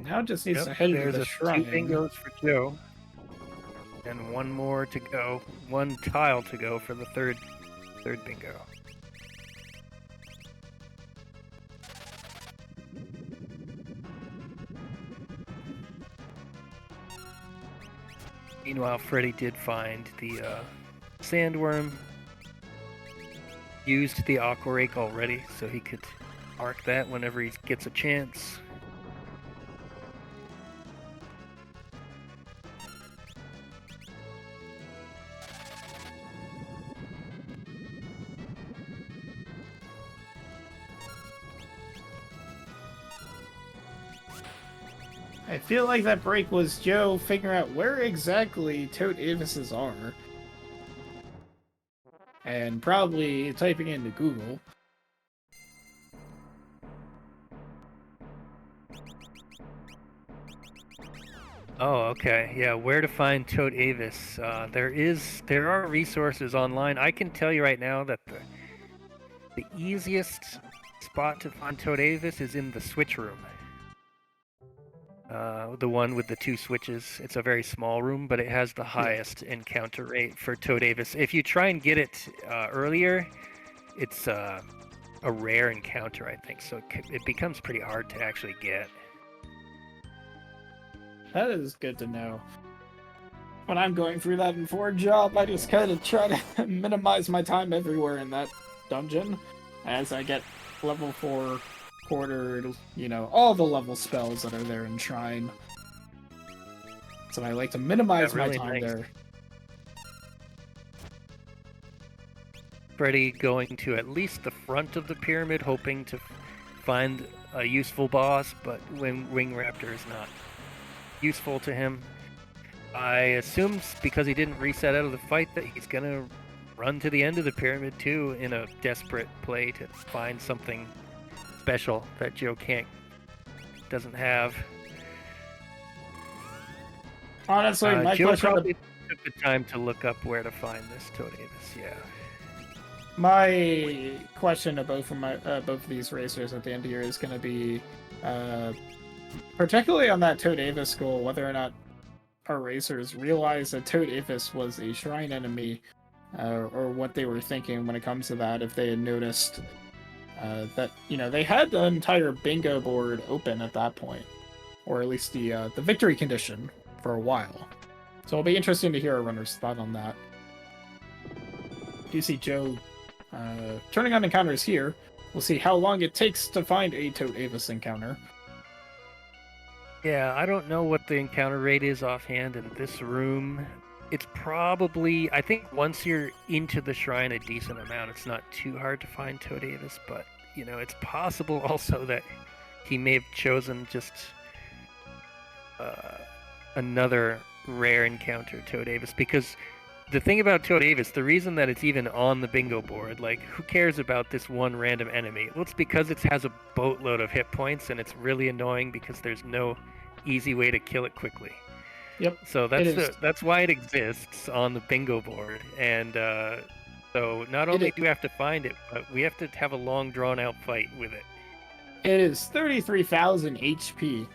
Now just needs to head to the shrine. There's 2 bingos for Joe. And 1 more to go. 1 tile to go for the third bingo. Meanwhile, Freddie did find the sandworm. Used the aqua rake already, so he could arc that whenever he gets a chance. I feel like that break was Joe figuring out where exactly Toad Avises are. And probably typing into Google. Oh, okay. Yeah, where to find Toad Avis? There are resources online. I can tell you right now that the easiest spot to find Toad Avis is in the switch room. The one with the 2 switches. It's a very small room, but it has the highest encounter rate for Toad Avis. If you try and get it earlier, it's a rare encounter, I think, so it becomes pretty hard to actually get. That is good to know. When I'm going through that in 4 job, I just kind of try to minimize my time everywhere in that dungeon as I get level 4 quartered, you know, all the level spells that are there in Shrine. So I like to minimize my time there. Freddie going to at least the front of the pyramid, hoping to find a useful boss, but Wing Raptor is not useful to him. I assume because he didn't reset out of the fight that he's gonna run to the end of the pyramid too in a desperate play to find something special that Joe doesn't have. Honestly, my Joe question probably took the time to look up where to find this Toad Avis. Yeah. My question to both of these racers at the end of the year is going to be, particularly on that Toad Avis goal, whether or not our racers realize that Toad Avis was a shrine enemy, or what they were thinking when it comes to that. If they had noticed that, you know, they had the entire bingo board open at that point, or at least the victory condition for a while. So it'll be interesting to hear our runners' thought on that. You see Joe turning on encounters here. We'll see how long it takes to find a Toad Avis encounter. Yeah, I don't know what the encounter rate is offhand in this room. It's probably, I think once you're into the shrine a decent amount, it's not too hard to find Toad Avis, but, you know, it's possible also that he may have chosen just another rare encounter Toad Avis, because the thing about Toad Avis, the reason that it's even on the bingo board, like, who cares about this one random enemy? Well, it's because it has a boatload of hit points, and it's really annoying because there's no easy way to kill it quickly. Yep. So that's why it exists on the bingo board, and so not only do we have to find it, but we have to have a long, drawn-out fight with it. It is 33,000 HP.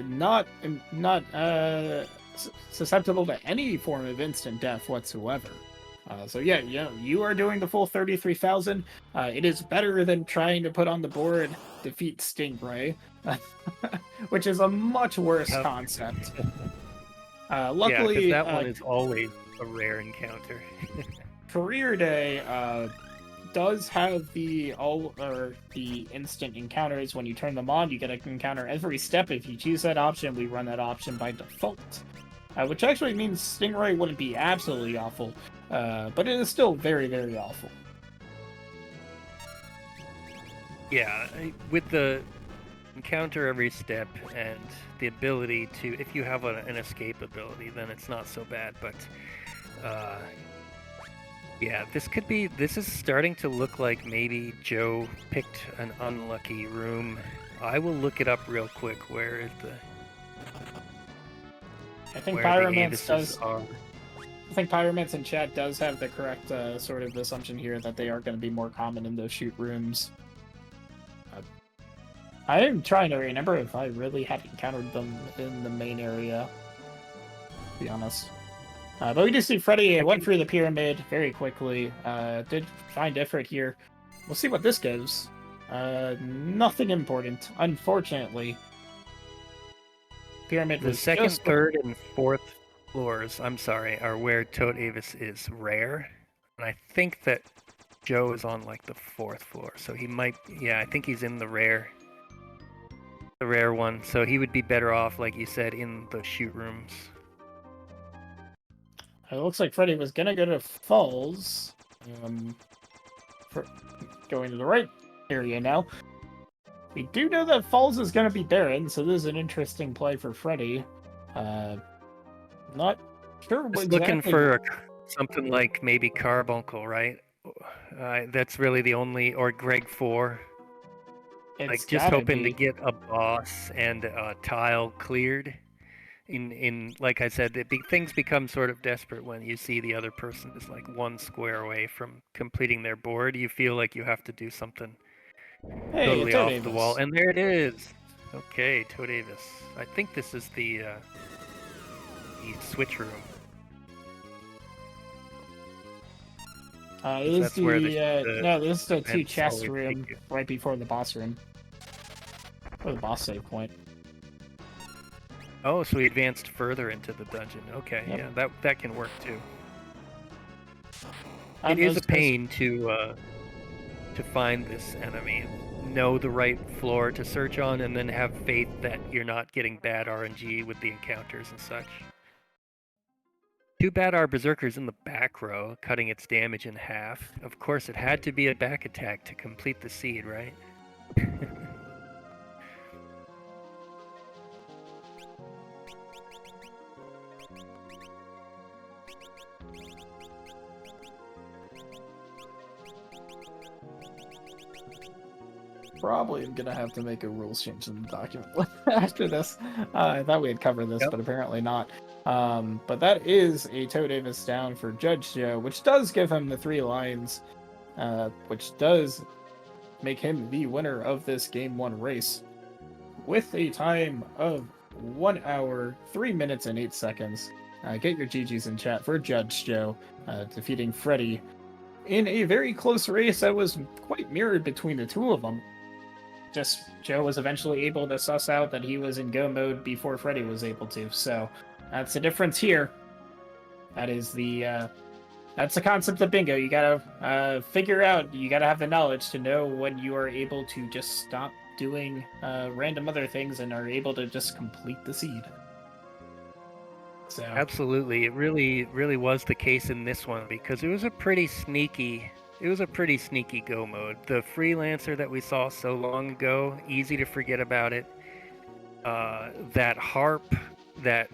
Not susceptible to any form of instant death whatsoever. So yeah, you are doing the full 33,000. It is better than trying to put on the board defeat Stingray, which is a much worse concept. Luckily, yeah, that one is always a rare encounter. Career Day does have the instant encounters. When you turn them on, you get an encounter every step. If you choose that option, we run that option by default, which actually means Stingray wouldn't be absolutely awful, but it is still very, very awful. Yeah, with the encounter every step and the ability to, if you have an escape ability, then it's not so bad, but yeah, this is starting to look like maybe Joe picked an unlucky room. I will look it up real quick. Where is the... I think Pyromancer in chat does have the correct sort of assumption here that they are going to be more common in those shoot rooms. I am trying to remember if I really had encountered them in the main area, to be honest. But we do see Freddeh went through the pyramid very quickly. Did find effort here. We'll see what this gives. Nothing important, unfortunately. Pyramid the second, third, and fourth floors, I'm sorry, are where Toad Avis is rare. And I think that Joe is on like the fourth floor. So he might, yeah, I think he's in the rare one. So he would be better off, like you said, in the shoot rooms. It looks like Freddeh was gonna go to Falls. For going to the right area now. We do know that Falls is gonna be barren, so this is an interesting play for Freddeh. Not sure what exactly... Looking for something like maybe Carbuncle, right? That's really the only, or Greg 4. Like just hoping to get a boss and a tile cleared. In like I said, things become sort of desperate when you see the other person is like one square away from completing their board. You feel like you have to do something totally off the wall. And there it is. Okay, Toad Avis. I think this is the switch room. This is the two chest room right before the boss room. Or the boss save point. Oh, so he advanced further into the dungeon. Okay, yep. Yeah, that can work too. It is a pain to find this enemy, know the right floor to search on, and then have faith that you're not getting bad RNG with the encounters and such. Too bad our Berserker's in the back row, cutting its damage in half. Of course, it had to be a back attack to complete the seed, right? Probably am gonna have to make a rules change in the document after this. I thought we had covered this, but apparently not. But that is a Toad Avis down for JudgeJoe, which does give him the 3 lines, which does make him the winner of this Game 1 race, with a time of 1 hour, 3 minutes, and 8 seconds. Get your GGs in chat for JudgeJoe, defeating Freddeh in a very close race that was quite mirrored between the two of them. Just Joe was eventually able to suss out that he was in go mode before Freddeh was able to. So that's the difference here. That is that's the concept of bingo. You gotta figure out. You gotta have the knowledge to know when you are able to just stop doing random other things and are able to just complete the seed. So absolutely, it really was the case in this one because it was a pretty sneaky go mode. The freelancer that we saw so long ago, easy to forget about it. That harp that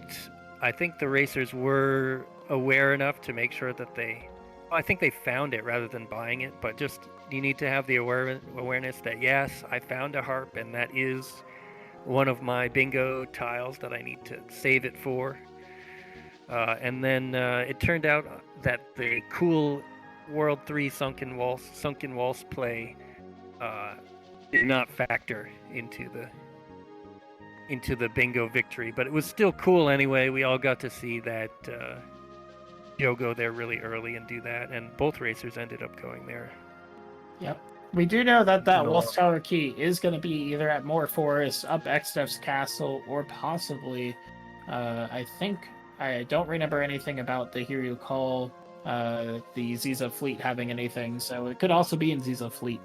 I think the racers were aware enough to make sure that I think they found it rather than buying it, but just you need to have the awareness that yes, I found a harp and that is one of my bingo tiles that I need to save it for. And then it turned out that the cool World 3 Sunken Waltz play did not factor into into the bingo victory, but it was still cool anyway. We all got to see that Joe go there really early and do that, and both racers ended up going there. Yep. We do know that No. Waltz Tower key is going to be either at Moor Forest, up Xdef's castle, or possibly, I don't remember anything about the Here You Call, the Ziza Fleet having anything, so it could also be in Ziza Fleet.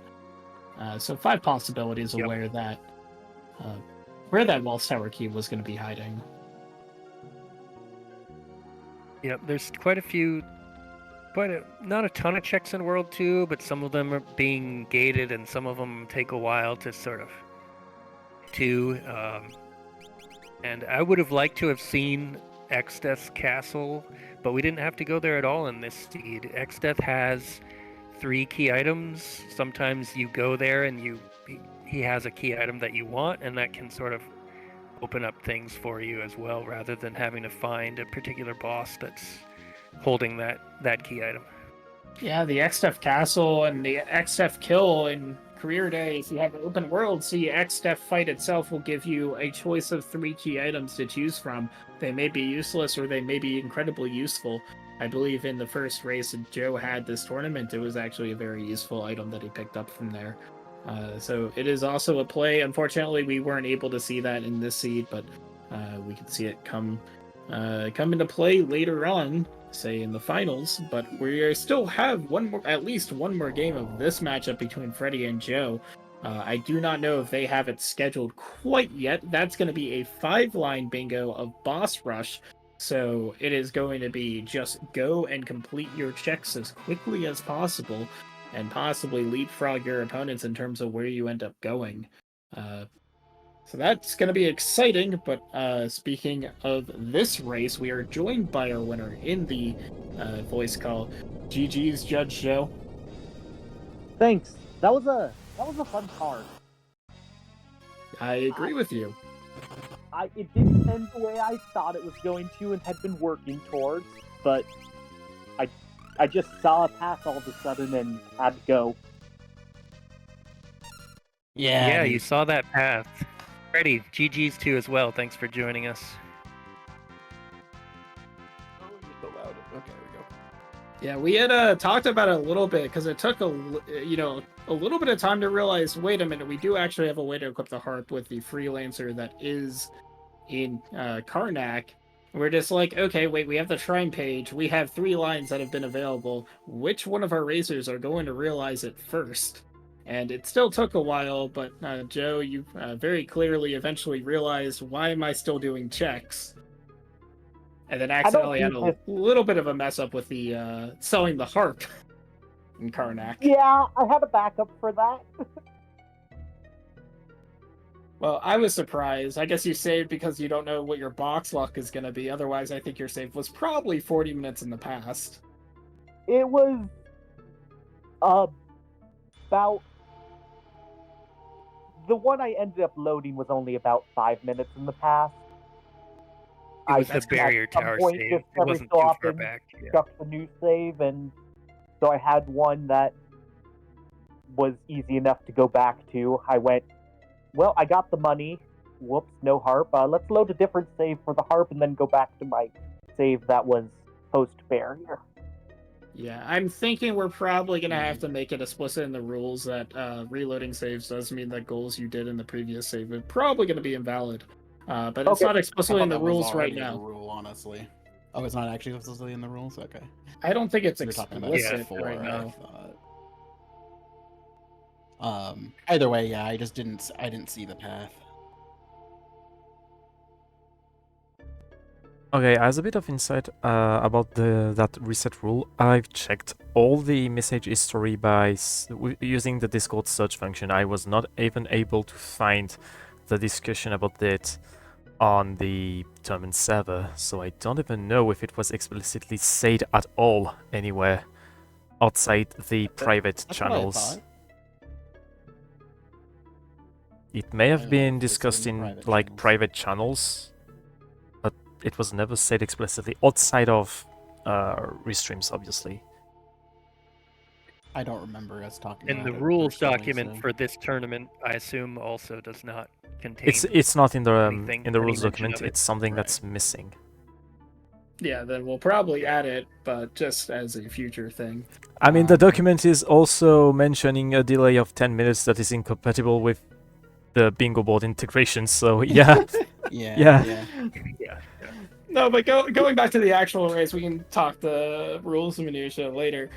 So 5 possibilities of where that Waltz Tower key was going to be hiding. Yep, there's quite a few, not a ton of checks in World 2, but some of them are being gated and some of them take a while to sort of do. And I would have liked to have seen Xdeath's castle, but we didn't have to go there at all in this seed. Xdeath has 3 key items. Sometimes you go there and he has a key item that you want, and that can sort of open up things for you as well, rather than having to find a particular boss that's holding that key item. Yeah, the Xdef castle and the Xdef kill in Career Day, if you have an open world, the Xdef fight itself will give you a choice of 3 key items to choose from. They may be useless or they may be incredibly useful. I believe in the first race that Joe had this tournament, it was actually a very useful item that he picked up from there. So it is also a play. Unfortunately, we weren't able to see that in this seed, but we could see it come into play later on, say in the finals. But we still have at least one more game of this matchup between Freddie and Joe. I do not know if they have it scheduled quite yet. That's going to be a 5-line bingo of Boss Rush. So it is going to be just go and complete your checks as quickly as possible and possibly leapfrog your opponents in terms of where you end up going. So that's going to be exciting, but speaking of this race, we are joined by our winner in the voice call. GG's Judge Joe. Thanks. That was a fun card. I agree with you. It didn't end the way I thought it was going to and had been working towards, but I just saw a path all of a sudden and had to go. Yeah, you saw that path. Freddie, GG's too as well. Thanks for joining us. Okay, we go. Yeah, we had talked about it a little bit because it took a little bit of time to realize, wait a minute, we do actually have a way to equip the harp with the freelancer that is in Karnak. We're just like, okay, wait, we have the shrine page. We have 3 lines that have been available. Which one of our racers are going to realize it first? And it still took a while, but Joe, you very clearly eventually realized, why am I still doing checks? And then accidentally had a little bit of a mess up with the selling the harp in Karnak. Yeah, I had a backup for that. Well, I was surprised. I guess you saved because you don't know what your box luck is going to be. Otherwise, I think your save was probably 40 minutes in the past. It was about... The one I ended up loading was only about 5 minutes in the past. It was the barrier tower save. It wasn't too far back. Struck the new save, and so I had one that was easy enough to go back to. I went, well, I got the money. Whoops, no harp. Let's load a different save for the harp and then go back to my save that was post-barrier. Yeah, I'm thinking we're probably going to have to make it explicit in the rules that reloading saves does mean that goals you did in the previous save are probably going to be invalid. But it's not explicitly in the rules right now. Rule, honestly. Oh, it's not actually explicitly in the rules? Okay. I don't think it's explicit right now. Either way, yeah, I didn't see the path. Okay, as a bit of insight about that reset rule, I've checked all the message history by using the Discord search function. I was not even able to find the discussion about it on the tournament server, so I don't even know if it was explicitly said at all anywhere outside the private channels. It may have been discussed in like private channels, but it was never said explicitly outside of restreams, obviously. I don't remember us talking And about the it rules personally, document so- for this tournament, I assume, also does not contain It's not in the anything, in the any rules mention document. of it. It's something Right. that's missing. Yeah, then we'll probably add it, but just as a future thing. I mean, the Um, document is also mentioning a delay of 10 minutes that is incompatible with the bingo board integration. So yeah, Yeah. Yeah. No, but going back to the actual race, we can talk the rules and minutia later.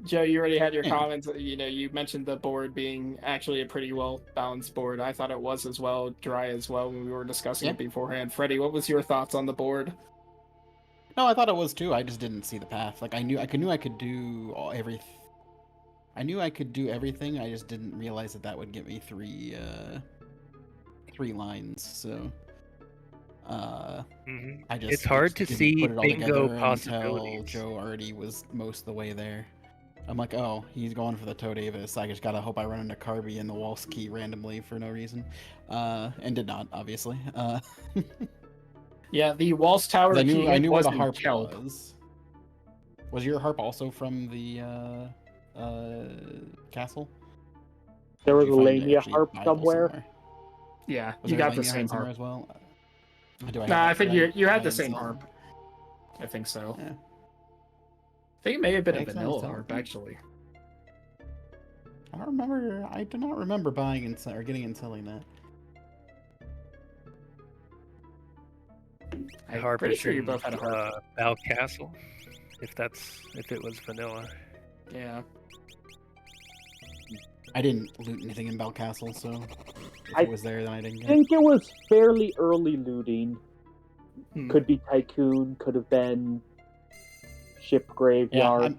Joe, you already had your Yeah. comments. You know, you mentioned the board being actually a pretty well balanced board. I thought it was as well, dry as well when we were discussing Yeah. it beforehand. Freddie, what was your thoughts on the board? No, I thought it was too. I just didn't see the path. Like I knew I could do I knew I could do everything. I just didn't realize that would get me three lines. So Mhm. I just It's hard to didn't see put it all bingo together until possibilities. Joe already was most of the way there. I'm like, oh, he's going for the Toe Davis. I just gotta hope I run into Carby and the Waltz key randomly for no reason, and did not, obviously. Yeah, the Waltz Tower 'Cause I key knew hit where the wasn't harp kelp. was. Was your harp also from the castle? There Or was did a you find it Lamia actually harp viable somewhere. Yeah, Was you there a got the Lamia same somewhere harp. as well? Do I No, have I that think right? you had I the same installed- harp. I think so. Yeah. I think it may have been a Makes sense, vanilla though. harp, actually. I don't remember. I do not remember buying or getting and selling that. I'm Harp pretty is sure you in both had a harp. Val Castle, if it was vanilla. Yeah. I didn't loot anything in Bell Castle, so if I it was there, then I didn't I get it. think it was fairly early looting. Hmm. Could be Tycoon, could have been Ship Yeah, Graveyard.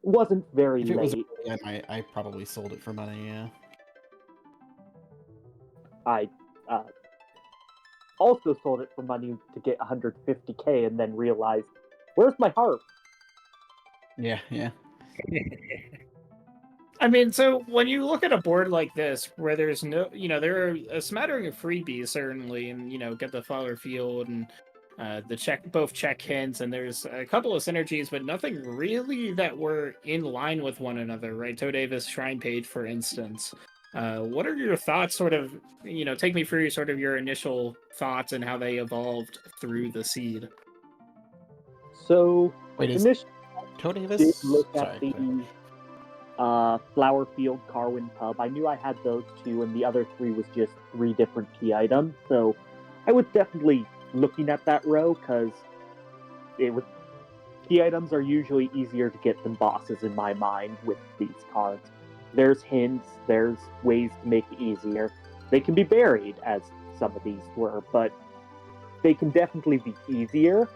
Wasn't very if late. it was, I probably sold it for money. Yeah. I also sold it for money to get 150k and then realized, where's my harp? Yeah. I mean, so when you look at a board like this, where there's no, there are a smattering of freebies certainly, and get the Flower Field and both check hints, and there's a couple of synergies, but nothing really that were in line with one another, right? Toe Davis Shrine Page, for instance. What are your thoughts? Sort of, take me through sort of your initial thoughts and how they evolved through the seed. So Wait, is initially Toe did Davis? look Sorry. at the Flower Field Carwin Pub. I knew I had those two, and the other three was just 3 different key items. So I was definitely looking at that row because key items are usually easier to get than bosses in my mind with these cards. There's hints, there's ways to make it easier. They can be buried, as some of these were, but they can definitely be easier.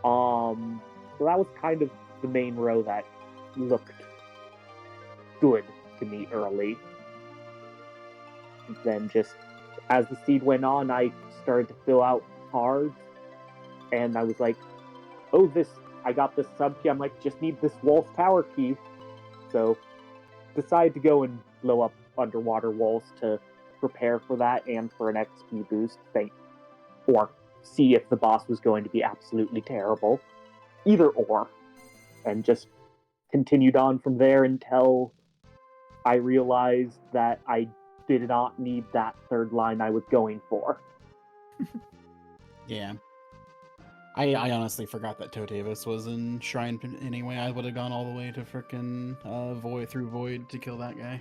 So that was kind of the main row that looked good to me early. Then just as the seed went on, I started to fill out cards, and I was like, oh, I got this sub key. I'm like, just need this Waltz Tower key. So decided to go and blow up underwater walls to prepare for that and for an XP boost, or see if the boss was going to be absolutely terrible. Either or. And just continued on from there until I realized that I did not need that third line I was going for. Yeah. I honestly forgot that Toe Davis was in Shrine anyway. I would have gone all the way to frickin' Void to kill that guy.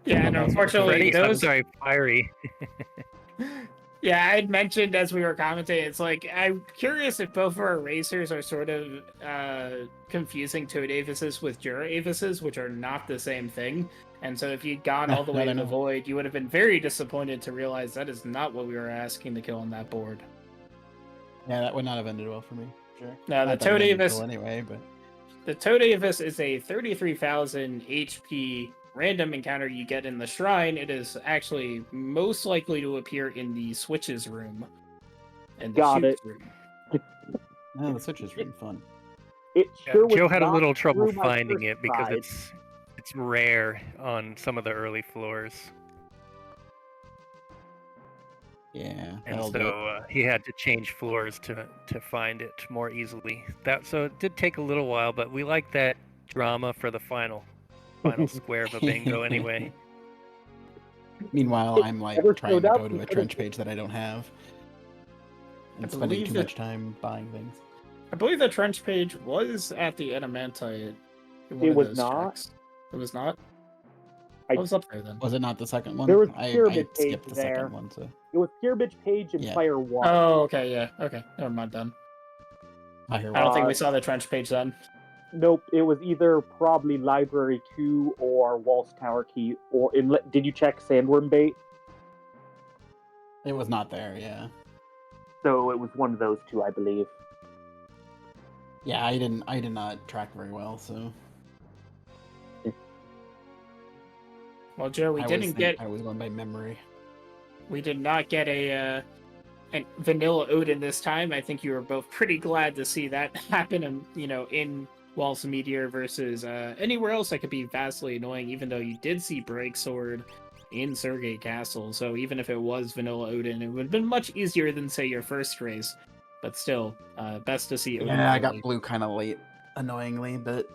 Yeah, and unfortunately, Freddie, I'm sorry, Fiery. Yeah, I'd mentioned as we were commentating, it's like, I'm curious if both of our racers are sort of confusing Toe Davises with Jura Avises, which are not the same thing. And so if you'd gone all the way to the Void, you would have been very disappointed to realize that is not what we were asking to kill on that board. Yeah, that would not have ended well for me. Sure. No, the Toe Davis anyway, but the Toe Davis is a 33,000 HP random encounter you get in the shrine. It is actually most likely to appear in the switches room. And Got it. room. no, the switch is really fun. It sure was Joe had a not little trouble through my finding first it because try. it's rare on some of the early floors, Yeah, and that'll do it. so he had to change floors to find it more easily. So it did take a little while, but we like that drama for the final square of a bingo anyway. Meanwhile, I'm like Never trying showed to up, go to you a could've- trench page that I don't have. I And spending believe too that- much time buying things. I believe the trench page was at the Adamantite. In one It of was those not. checks. It was not? I- What was up there then? Was it not the second one? There was I pyramid page skipped the there. second one, so It was Pyramid Page and Yeah. Player 1. Oh, okay, yeah. Okay, never mind then. I hear I don't think we Uh, saw the trench page then. Nope, it was either probably Library 2 or Waltz Tower Key. Did you check Sandworm Bait? it was not there. Yeah, So it was one of those two, I believe. yeah. I did not track very well, so Well, Joe, I was going by memory. we did not get a vanilla Odin this time. I think you were both pretty glad to see that happen, and in Waltz Meteor versus anywhere else that could be vastly annoying. Even though you did see Break Sword in Sergei Castle, so even if it was vanilla Odin, it would have been much easier than say your first race. But still, best to see Odin. Yeah, I got early. blue kind of late, annoyingly, but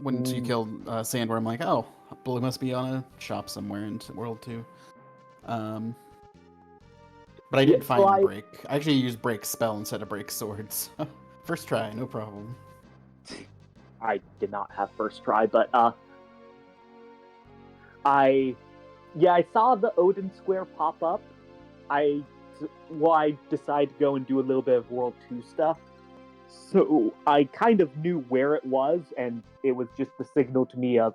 once you Mm. killed Sandworm, I'm like, oh, blue must be on a shop somewhere in World 2. But I did Yeah, find so break. I actually used break spell instead of break swords. First try, no problem. I did not have first try, but I saw the Odin Square pop up. I decided to go and do a little bit of World 2 stuff. So I kind of knew where it was, and it was just the signal to me of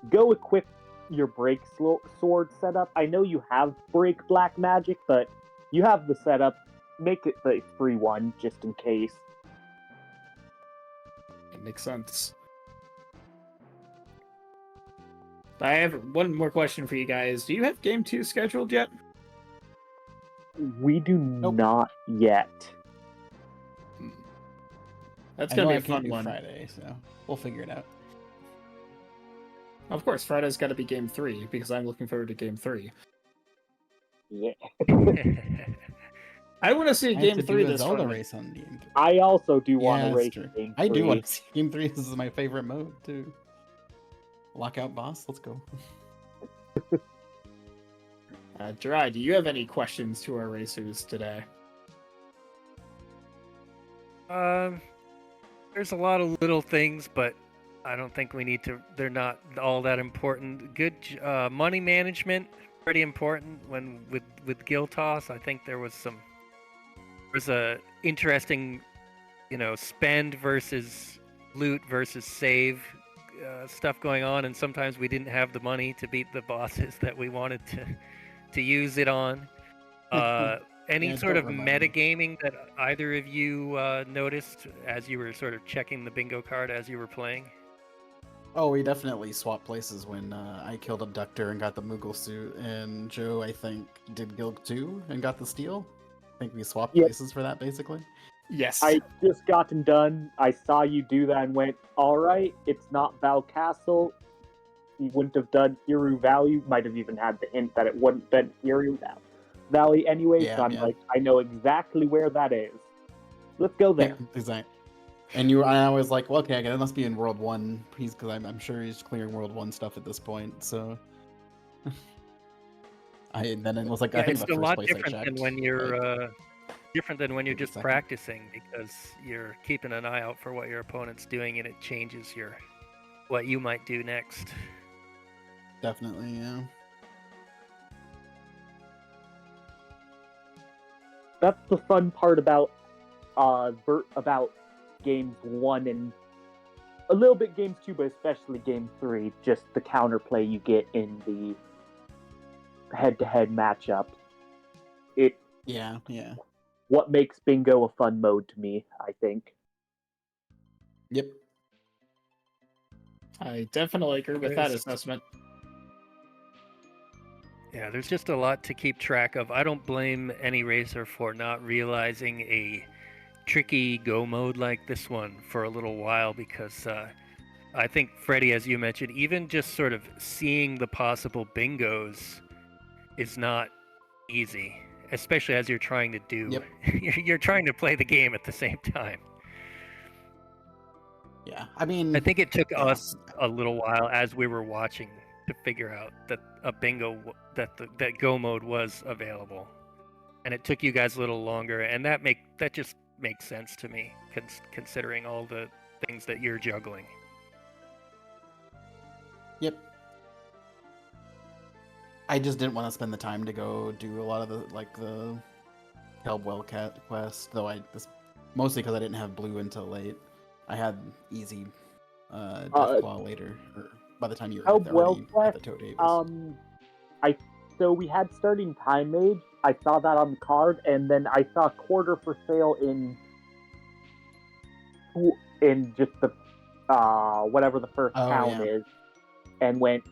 go equip your break sword setup. I know you have break black magic, but you have the setup. Make it the free one just in case. It makes sense. I have one more question for you guys. Do you have game 2 scheduled yet? We do not yet. That's I gonna know be I a can't fun do one. Friday, so we'll figure it out. Of course, Friday's got to be game 3 because I'm looking forward to game 3. Yeah. I want to see I have game to 3 do a this Zelda tournament. race on game 3. I also do want Yeah, to that's race true. game I do 3. want to see game 3. This is my favorite mode too. Lockout boss, let's go. Gerard, do you have any questions to our racers today? There's a lot of little things, but I don't think we need to. They're not all that important. Good money management, pretty important. When with Guild Toss, I think there was a interesting, spend versus loot versus save stuff going on, and sometimes we didn't have the money to beat the bosses that we wanted to use it on. Any Yeah, sort don't of remind me. metagaming that either of you noticed as you were sort of checking the bingo card as you were playing? Oh, we definitely swapped places when I killed Abductor and got the Moogle suit, and Joe, I think, did Guild 2 and got the steel. I think we swapped Yeah. places for that, basically. Yes. I just gotten done. I saw you do that and went, all right, it's not Val Castle. You wouldn't have done Hiru Valley. Might have even had the hint that it wouldn't been Hiru Valley anyway. Yeah, so I'm yeah. like, I know exactly where that is. Let's go there. Exactly. And I was like, well, okay, it must be in World 1. Because I'm sure he's clearing World 1 stuff at this point, so... then it was like, I think It's the a first lot place different I than checked. when you're like, just second. practicing, because you're keeping an eye out for what your opponent's doing, and it changes what you might do next. Definitely, yeah. That's the fun part about games 1 and a little bit games 2, but especially game 3. Just the counterplay you get in the head-to-head matchup. Yeah. What makes bingo a fun mode to me, I think. Yep. I definitely agree with that There's- assessment. Yeah, there's just a lot to keep track of. I don't blame any racer for not realizing a tricky go mode like this one for a little while, because I think, Freddie, as you mentioned, even just sort of seeing the possible bingos is not easy, especially as you're trying to do. Yep. You're trying to play the game at the same time. Yeah, I mean, I think it took yeah. us a little while as we were watching to figure out that a bingo that go mode was available, and it took you guys a little longer, and that just makes sense to me, considering all the things that you're juggling. Yep. I just didn't want to spend the time to go do a lot of the Kelb Wellcat quest, though mostly because I didn't have blue until late. I had easy Deathclaw later, or by the time you were Kelb already Wellcat, at the Toad Davis. So we had starting time mage. I saw that on the card, and then I saw quarter for sale in just the whatever the first town is, and went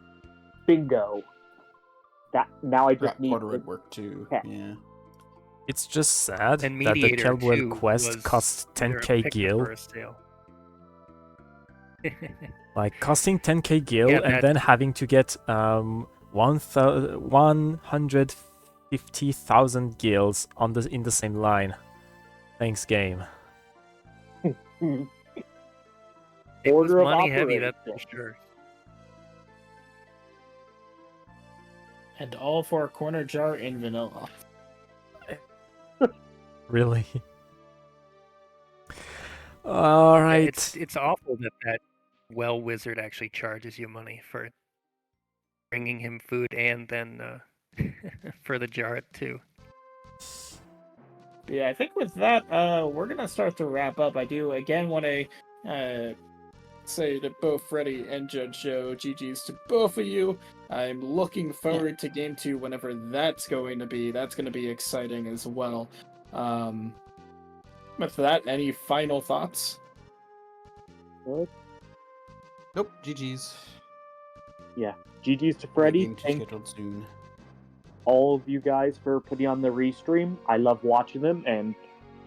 bingo. That now I just need quarter at work too. Yeah. It's just sad And that the Mediator Kelbwell 2 quest was costs either a 10k pick gil. or a sale. Like costing 10k gil Yeah, and then having to get 150,000 gils in the same line. Thanks, game. It was Order of money heavy, that's operations. for sure. And all for a corner jar in vanilla. Really? All right. It's awful that well wizard actually charges you money for bringing him food and then for the jar too. Yeah, I think with that, we're gonna start to wrap up. I do again want to say to both Freddeh and JudgeJoe, GG's to both of you. I'm looking forward to Game 2 whenever that's going to be. That's going to be exciting as well. With that, any final thoughts? Nope. GG's. Yeah, GG's to Freddeh. Game 2 scheduled soon. All of you guys for putting on the restream. I love watching them, and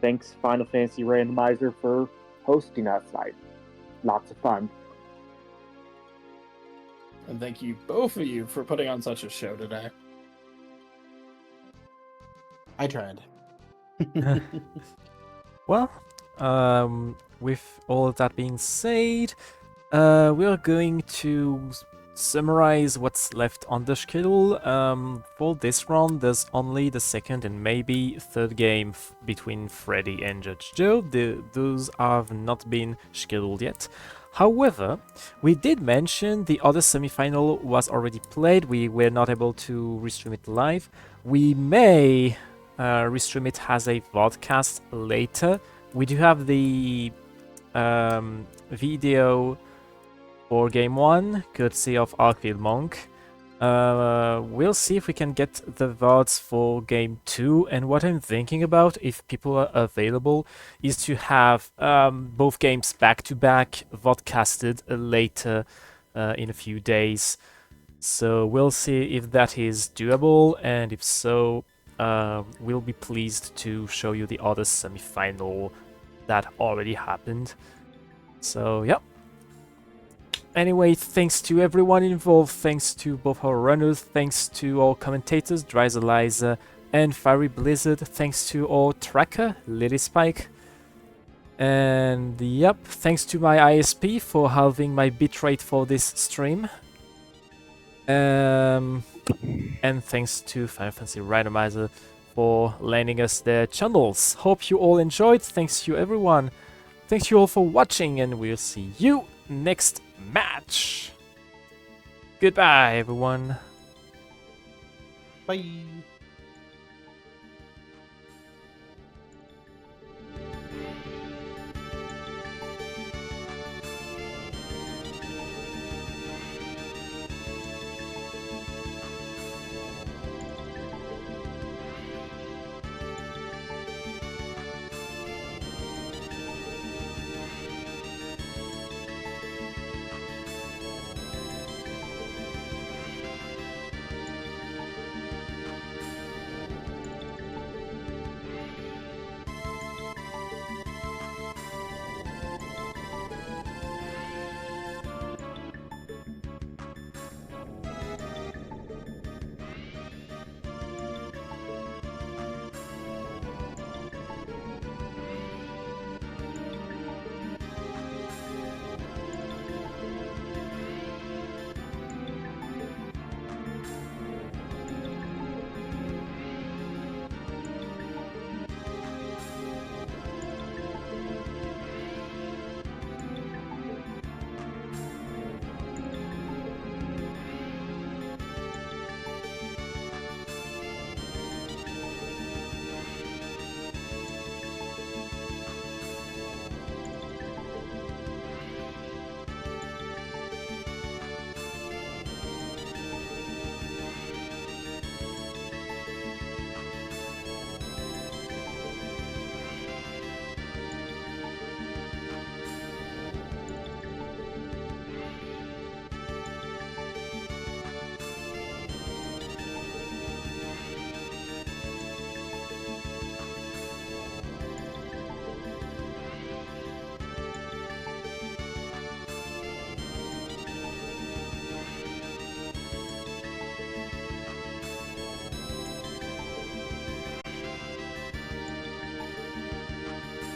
thanks Final Fantasy Randomizer for hosting us. Lots of fun. And thank you, both of you, for putting on such a show today. I tried. Well, with all of that being said, we are going to summarize what's left on the schedule. For this round, there's only the second and maybe third game between Freddeh and JudgeJoe. Those have not been scheduled yet. However, we did mention the other semi-final was already played. We were not able to restream it live. We may restream it as a vodcast later. We do have the video for Game 1, courtesy of Arcade Monk. We'll see if we can get the VODs for Game 2, and what I'm thinking about, if people are available, is to have both games back-to-back vodcasted later in a few days. So we'll see if that is doable, and if so, we'll be pleased to show you the other semi-final that already happened. So, yeah. Anyway, thanks to everyone involved, thanks to both our runners, thanks to our commentators, Dryza Liza and Fiery Blizzard, thanks to our tracker, Lily Spike. And yep, thanks to my ISP for halving my bitrate for this stream. And thanks to Final Fantasy Randomizer for lending us their channels. Hope you all enjoyed. Thanks you everyone. Thanks you all for watching, and we'll see you next match. Goodbye, everyone. Bye.